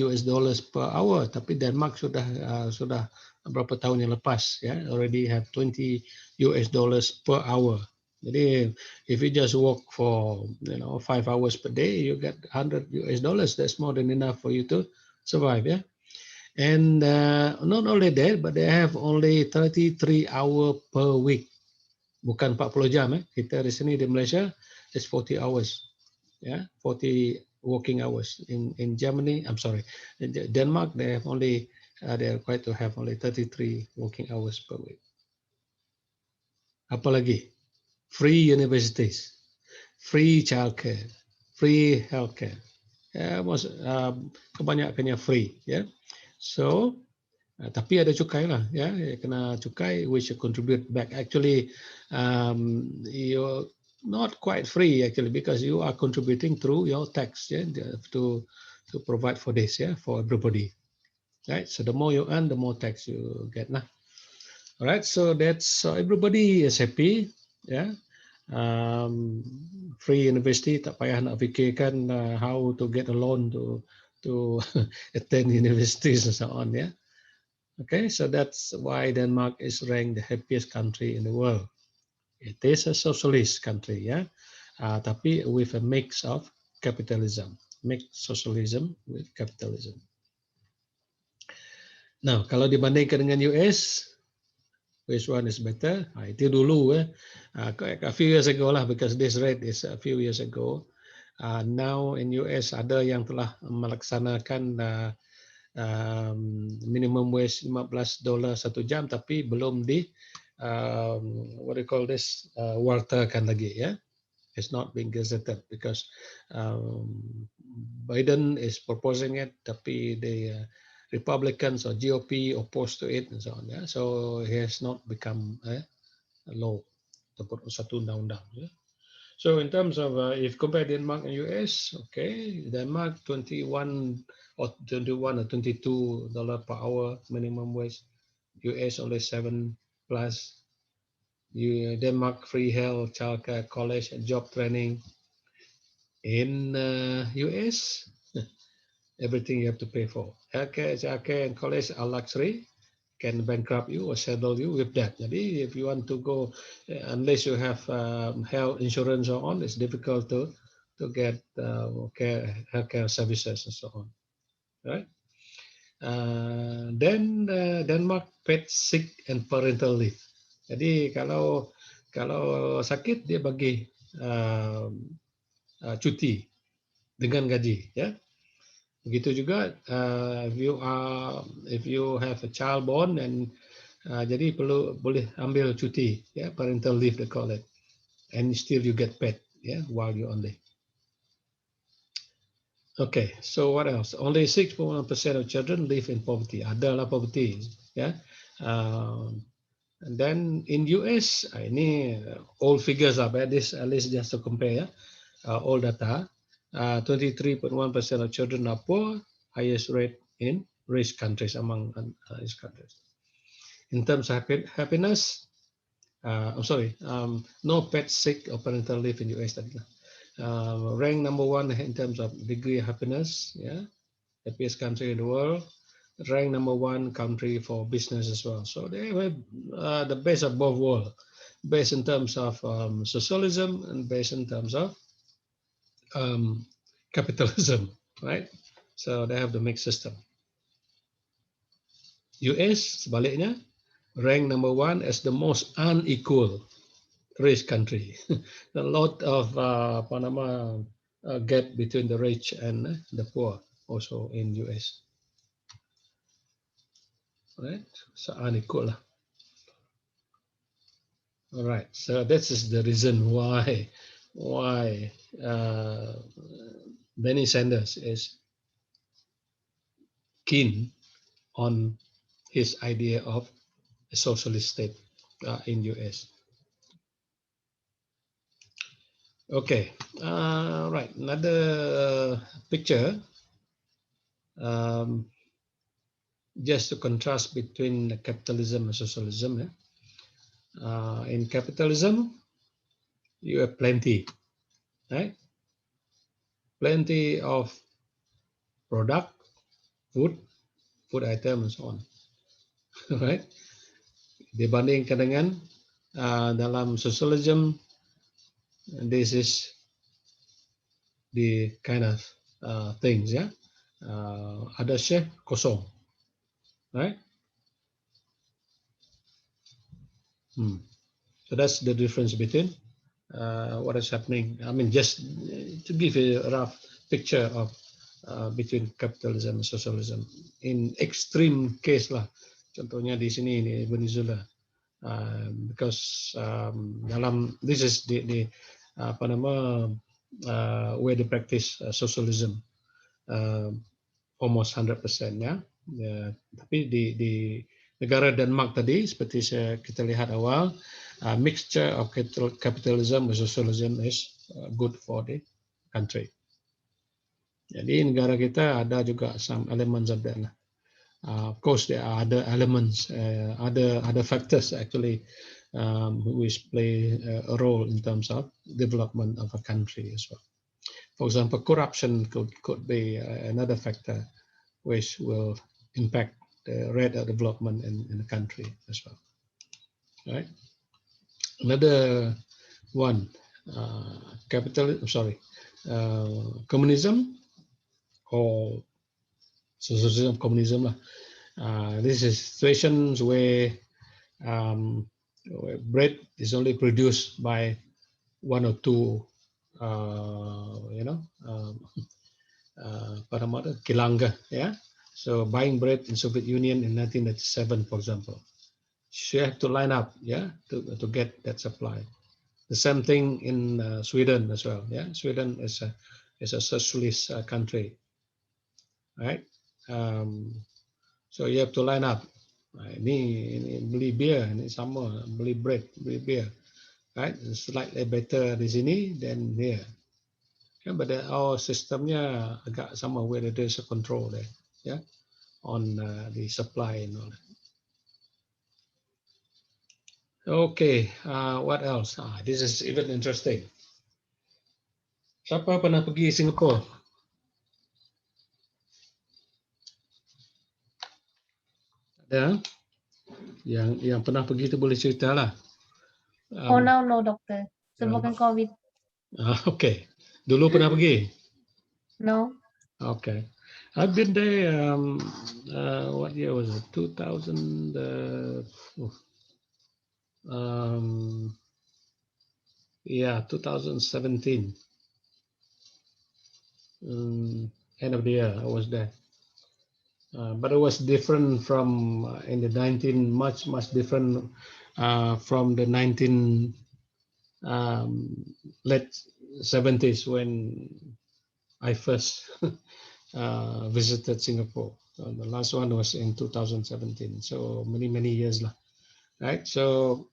S4: per hour. Tapi Denmark sudah berapa tahun yang lepas, ya, already have $20 per hour. Jadi if you just work for 5 hours per day, you get $100. That's more than enough for you to survive, yeah. And not only that, but they have only 33 hours per week. Bukan 40 jam. Kita di sini di Malaysia, it's 40 hours. Yeah, 40 working hours. In Germany, I'm sorry, in Denmark, they have only, they are required to have only 33 working hours per week. Apalagi, free universities, free childcare, free healthcare. Kebanyakannya free. Yeah. So, tapi ada cukai lah, ya, kena cukai, we should contribute back. Actually, you're not quite free actually because you are contributing through your tax, yeah, to provide for this, yeah, for everybody, right? So the more you earn, the more tax you get, lah. All right, so that's so everybody is happy, yeah. Free university, tak payah nak fikirkan how to get a loan to attend universities and so on, yeah. Okay, so that's why Denmark is ranked the happiest country in the world. It is a socialist country, yeah, tapi with a mix of capitalism, mix socialism with capitalism. Now, kalau dibandingkan dengan US, which one is better? Itu dulu, a few years ago lah, because this rate is a few years ago. Now in US ada yang telah melaksanakan minimum wage $15 satu jam, tapi belum di what do you call this, wartakan lagi, ya. It's not being gazetted because Biden is proposing it, tapi the Republicans or GOP opposed to it and so on, yeah. So it has not become a law, satu undang-undang, yeah. So in terms of if compare Denmark and US, okay, Denmark 21 or $22 per hour minimum wage, US only 7+. Denmark free health, childcare, college, and job training. In US, everything you have to pay for. Healthcare, childcare, and college are luxury. Can bankrupt you or settle you with that. Jadi if you want to go, unless you have health insurance or on, it's difficult to get healthcare services and so on, right? Then Denmark paid sick and parental leave. Jadi kalau sakit dia bagi cuti dengan gaji, ya. Begitu juga if you have a child born, and jadi boleh ambil cuti, ya, parental leave they call it, and still you get paid, yeah, while you're on leave. Okay, so what else? Only 6.1% of children live in poverty. Adalah poverty, yeah. And then in US, ini all figures lah, but this at least just to compare, all data. 23.1% of children are poor, highest rate in rich countries among rich countries. In terms of happiness, I'm sorry, no pet sick or parental leave in US tadi lah. Rank number 1 in terms of degree of happiness, yeah, happiest country in the world. Rank number 1 country for business as well. So they have the best of both worlds, best in terms of socialism and best in terms of capitalism, right? So they have the mixed system. US sebaliknya, rank number 1 as the most unequal rich country. A lot of gap between the rich and the poor also in US. Right? So unequal lah. All right. So this is the reason why Bernie Sanders is keen on his idea of a socialist state in US. Okay, right. Another picture, just to contrast between capitalism and socialism. In capitalism, you have plenty, right? Plenty of product, food item, and so on, right? Dibandingkan dengan dalam socialism, this is the kind of things, yeah. Ada chef kosong, right? So that's the difference between what is happening. I mean, just to give a rough picture of between capitalism and socialism. In extreme case lah, contohnya di sini di Venezuela, because dalam this is the where they practice socialism almost 100%, ya. Tapi di negara Denmark tadi seperti kita lihat awal, mixture of capitalism and socialism is good for the country. Jadi negara kita ada juga some elements of that lah. Of course, there are other elements, other factors actually, which play a role in terms of development of a country as well. For example, corruption could be another factor which will impact the rate of development in the country as well. Right? Another one, communism or socialism, communism lah. This is situations where bread is only produced by one or two, kilanga, yeah. So buying bread in Soviet Union in 1997, for example, you have to line up, yeah, to get that supply. The same thing in Sweden as well, yeah. Sweden is a socialist country, right? So you have to line up. Ini beli beer, ini sama, beli bread, beli beer, right? It's slightly better di sini than here. Yeah, but our systemnya agak sama, where there is a control there, yeah, on the supply and all that. Okay, what else? This is even interesting. Siapa pernah pergi Singapore? Ada? Yang pernah pergi itu boleh cerita lah.
S2: Oh, no, doctor. Sebelum COVID.
S4: Okay. Dulu pernah pergi?
S2: No.
S4: Okay. I've been there, what year was it? 2000, yeah, 2017. End of the year, I was there. But it was different from in the much different from the late 70s when I first visited Singapore. The last one was in 2017, so many years lah. right? So,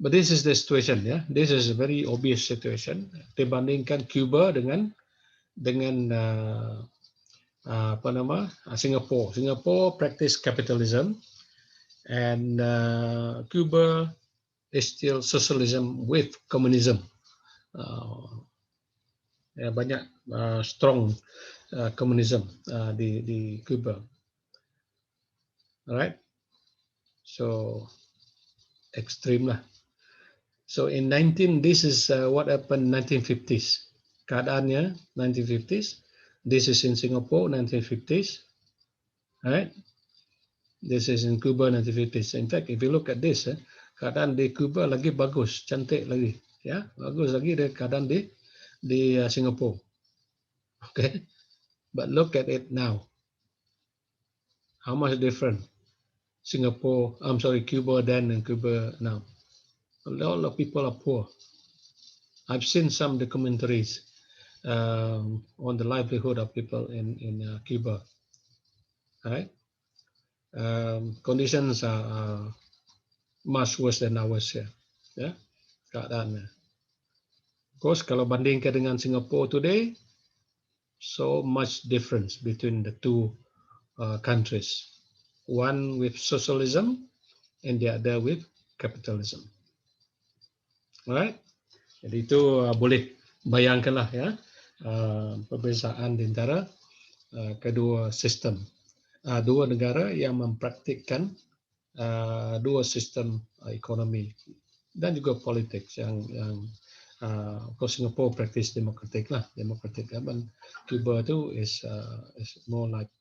S4: but this is the situation, ya. This is a very obvious situation. Dibandingkan Cuba dengan apa nama Singapore. Singapore practice capitalism, and Cuba is still socialism with communism. Ya, banyak strong communism di Cuba. Alright, so extreme lah. So in this is what happened 1950s. Keadaannya 1950s. This is in Singapore 1950s. Alright, this is in Cuba 1950s. In fact, if you look at this, keadaan di Cuba lagi bagus, cantik lagi, ya, bagus lagi dari keadaan di Singapore. Okay, but look at it now. How much different Cuba then and Cuba now. A lot of people are poor. I've seen some documentaries on the livelihood of people in Cuba. Right? Conditions are much worse than ours here. Ya, keadaannya. Of course, kalau bandingkan dengan Singapore today, so much difference between the two countries. One with socialism and the other with capitalism. Alright? Jadi itu boleh bayangkanlah ya perbezaan di antara kedua sistem, dua negara yang mempraktikkan dua sistem ekonomi dan juga politik yang Singapore practice democratic lah, democratic, dan Cuba itu is more like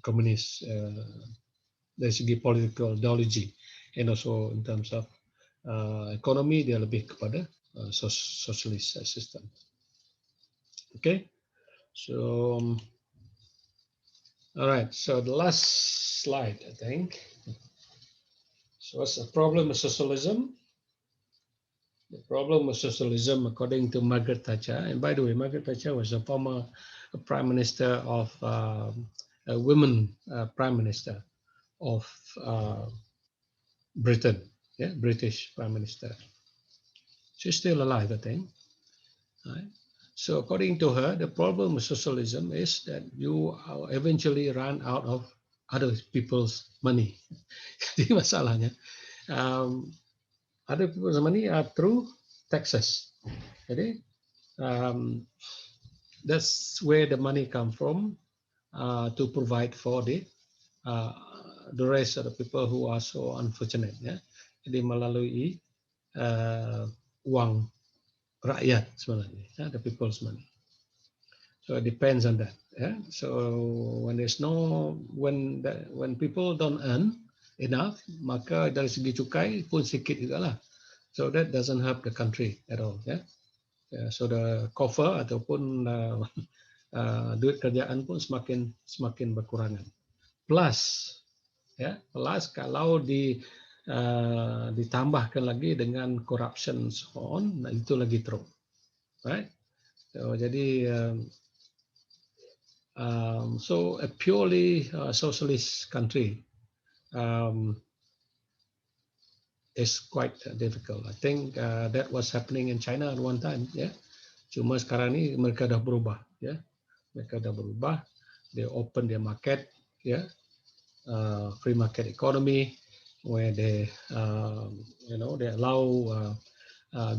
S4: communist dari segi political ideology, and also in terms of ekonomi dia lebih kepada socialist system. Okay, so all right, so the last slide, I think. So what's the problem with socialism? The problem with socialism, according to Margaret Thatcher, and by the way, Margaret Thatcher was a former prime minister of a women prime minister of Britain, yeah, British prime minister. She's still alive, I think. Right? So according to her, the problem with socialism is that you eventually run out of other people's money. Jadi masalahnya, other people's money are through taxes. Jadi that's where the money come from to provide for the rest of the people who are so unfortunate. Ya. Jadi melalui uang rakyat sebenarnya, the people's money. So it depends on that. Yeah? So when there's when people don't earn enough, maka dari segi cukai pun sedikit juga lah. So that doesn't help the country at all. Yeah? So the cover ataupun duit kerjaan pun semakin berkurangan. Plus kalau ditambahkan lagi dengan corruption so on, itu lagi teruk, right? So jadi so a purely socialist country is quite difficult. I think that was happening in China at one time, yeah. Cuma sekarang ni mereka dah berubah, ya. Mereka dah berubah. They open their market, ya. Free market economy, where they they allow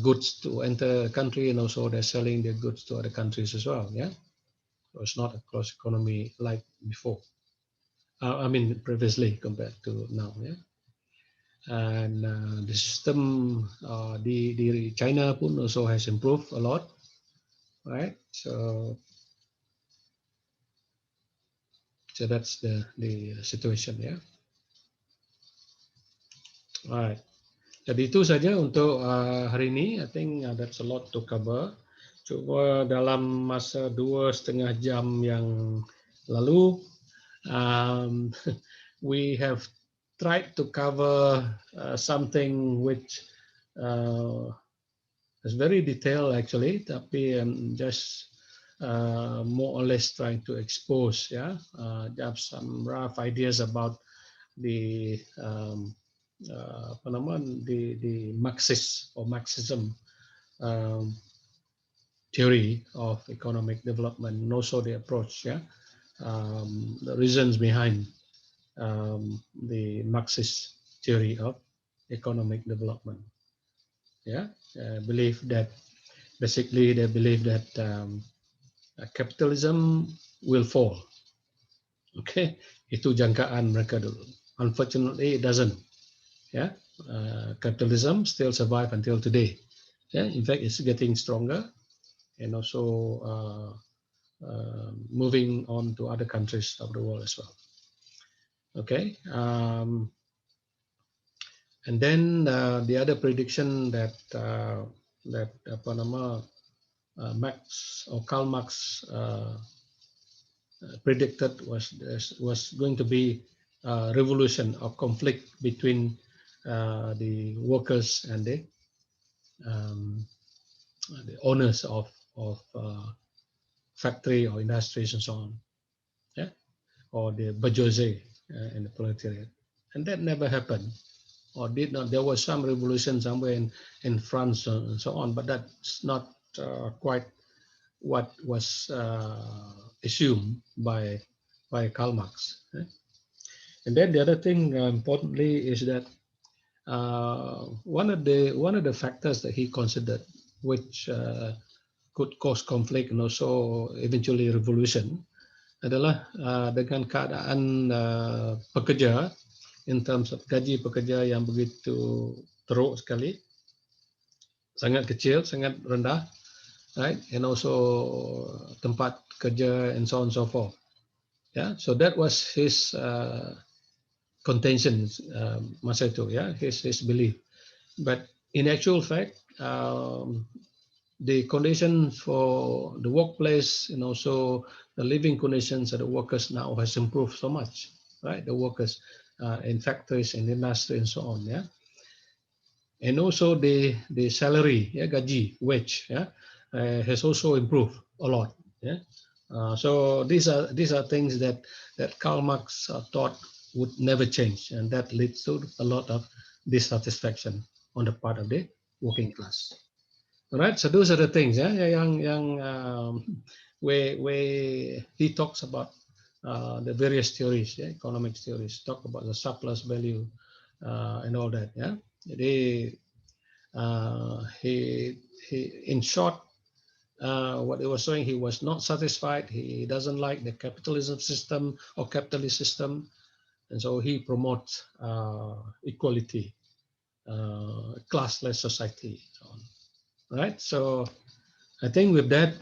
S4: goods to enter the country, and also they're selling their goods to other countries as well. Yeah, so it's not a closed economy like before. I mean previously compared to now. Yeah, and the system the China pun also has improved a lot, right? So that's the situation. Yeah. Alright. Jadi itu saja untuk hari ini. I think that's a lot to cover. Cuma dalam masa 2,5 jam yang lalu, we have tried to cover something which is very detailed actually, tapi just more or less trying to expose, have some rough ideas about the apa nama the Marxist or Marxism theory of economic development, and also the approach, the reasons behind the Marxist theory of economic development. Believe that basically they believe that capitalism will fall. Okay, itu jangkaan mereka dulu. Unfortunately, it doesn't. Capitalism still survive until today. In fact, it's getting stronger, and also moving on to other countries of the world as well. Okay, and then the other prediction that apa nama Marx or Karl Marx predicted was going to be a revolution or conflict between the workers and the owners of factory or industries and so on, or the bourgeoisie and the proletariat, and that never happened, or did not. There was some revolution somewhere in France and so on, but that's not quite what was assumed by Karl Marx. And then the other thing, importantly, is that one of the factors that he considered, which could cause conflict and also eventually revolution, adalah dengan keadaan pekerja in terms of gaji pekerja yang begitu teruk sekali, sangat kecil, sangat rendah, right? And also tempat kerja and so on and so forth. So that was his contention masa itu, his belief. But in actual fact, the conditions for the workplace and also the living conditions of the workers now has improved so much, right? The workers in factories and industry and so on, and also the salary, gaji, wage, has also improved a lot, so these are things that Karl Marx thought would never change, and that leads to a lot of dissatisfaction on the part of the working class. All right, so those are the things, where he talks about the various theories, economic theories, talk about the surplus value and all that. He in short, what he was saying, he was not satisfied. He doesn't like the capitalism system or capitalist system, and so he promotes equality, classless society, so on. Right, so I think with that,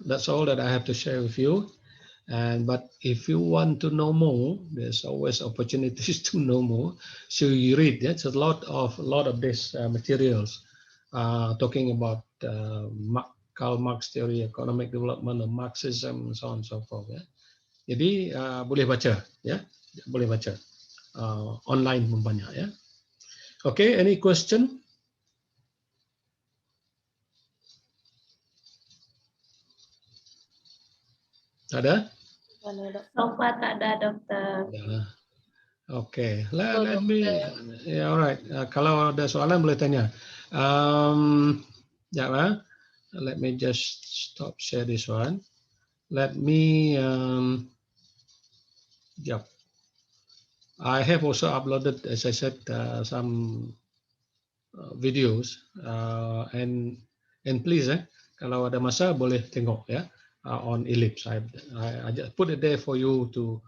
S4: that's all that I have to share with you. But if you want to know more, there's always opportunities to know more. So you read. It's a lot of these materials talking about Karl Marx theory, economic development, of Marxism, and so on and so forth. Jadi boleh baca, boleh baca online pun banyak, Okay, any question? Ada?
S2: So far tak ada, dokter.
S4: Okay, let me. Alright. Kalau ada soalan boleh tanya. Let me just stop share this one. Let me. I have also uploaded, as I said, some videos, and please, kalau ada masa boleh tengok, on Ellipse. I just put it there for you to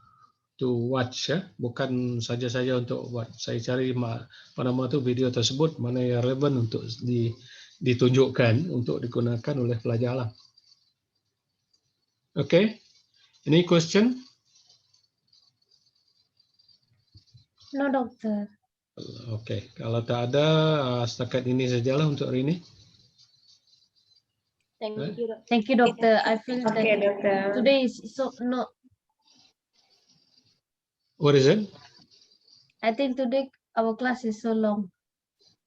S4: watch, bukan saja untuk buat. Saya cari apa nama tu video tersebut mana yang relevan untuk ditunjukkan untuk digunakan oleh pelajar lah. Okay, any question?
S2: No, dokter.
S4: Okay, kalau tak ada, setakat ini sajalah untuk hari ini.
S2: Thank you, doctor. I feel that
S7: doctor.
S2: today is so no.
S4: What is it?
S2: I think today our class is so long.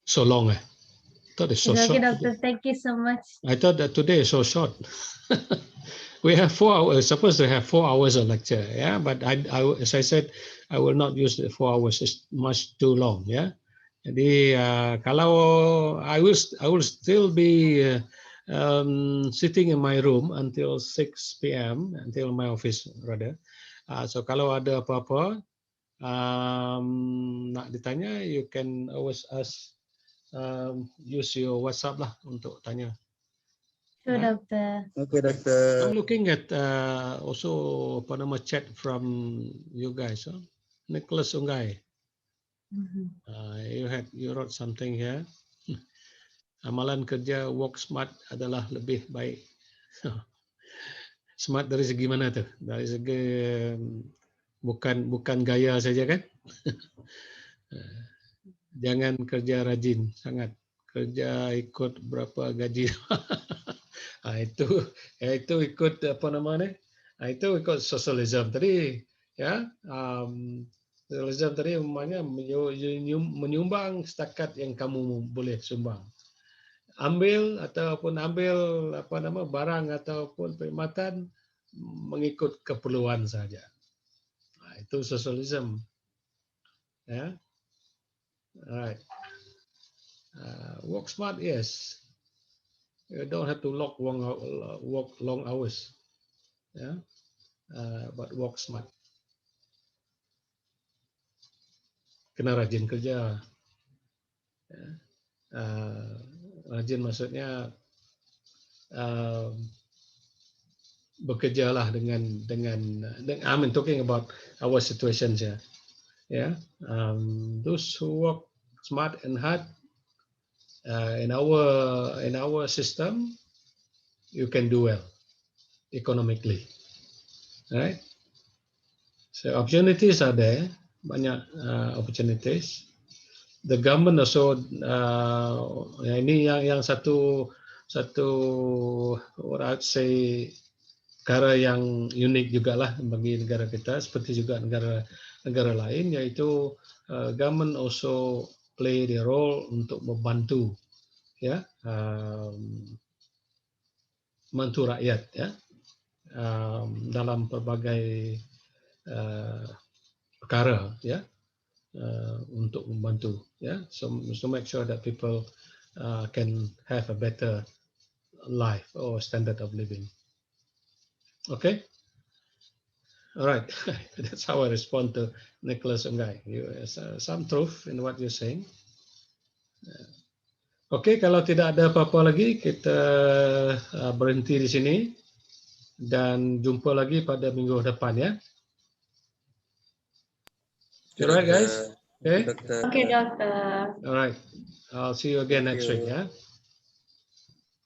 S4: So long, thought it's so
S2: It's okay,
S4: short.
S2: doctor. Thank you so much.
S4: I thought that today is so short. We have 4 hours, supposed to have 4 hours of lecture, yeah. But as I said, I will not use the 4 hours. It's much too long, yeah. Jadi kalau I will still be sitting in my room until 6 p.m. until my office rather. So kalau ada apa-apa nak ditanya, you can always ask, use your WhatsApp lah untuk tanya.
S2: Sure,
S4: Yeah.
S2: doctor.
S6: Okay, dokter.
S4: I'm looking at also apa nama chat from you guys, huh? Nicholas Ungai. You wrote something here. Amalan kerja work smart adalah lebih baik. Smart dari segi mana tuh? Dari segi bukan gaya saja kan? Jangan kerja rajin sangat. Kerja ikut berapa gaji. itu ikut apa namanya? Itu ikut sosialisme tadi, ya. Sosialisme tadi umpamanya menyumbang setakat yang kamu boleh sumbang. Ambil apa nama barang ataupun perkhidmatan mengikut keperluan saja. Itu sosialisme. Ya. Right. Work smart, yes. You don't have to work long hours. Yeah. But work smart. Kena rajin kerja. Ya. Rajin maksudnya bekerjalah dengan I mean talking about our situations here. Yeah. Those who work smart and hard in our system, you can do well economically, right? So opportunities are there, banyak opportunities. The government also ini yang satu what I'd say perkara yang unik juga lah bagi negara kita, seperti juga negara lain, yaitu government also play the role untuk membantu, ya, membantu rakyat, ya, dalam pelbagai perkara, ya, untuk membantu, ya, so make sure that people can have a better life or standard of living. Okay. All right. That's how I respond to Nicholas Ungai. Some truth in what you're saying. Okay, kalau tidak ada apa-apa lagi, kita berhenti di sini dan jumpa lagi pada minggu depan, ya. Alright, guys. Okay.
S2: Okay, doctor.
S4: All right. I'll see you again next week, ya.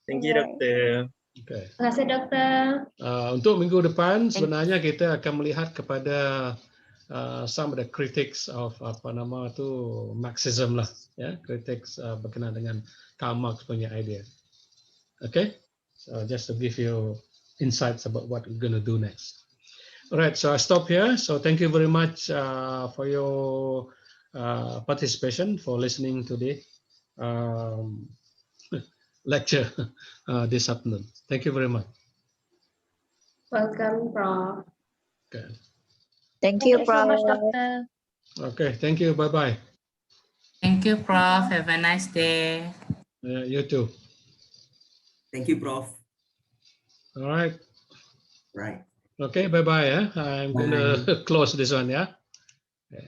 S6: Thank you, dokter.
S4: Okay.
S2: Terima kasih, dokter.
S4: Untuk minggu depan sebenarnya kita akan melihat kepada some of the critics of apa nama tu Marxism lah, ya, critics berkenaan dengan Karl Marx punya idea. Okay, so just to give you insights about what we're going to do next. Alright, so I stop here. So thank you very much for your participation, for listening to the lecture this afternoon. Thank you very much.
S2: Welcome, Prof.
S4: Okay.
S7: Thank you,
S2: Thank you so
S7: Prof.
S2: much, doctor.
S4: Okay, thank you. Bye-bye.
S8: Thank you, Prof. Have a nice day.
S4: You too.
S5: Thank you, Prof.
S4: All right.
S5: Right.
S4: Okay, bye-bye. I'm going to close this one, yeah? Okay.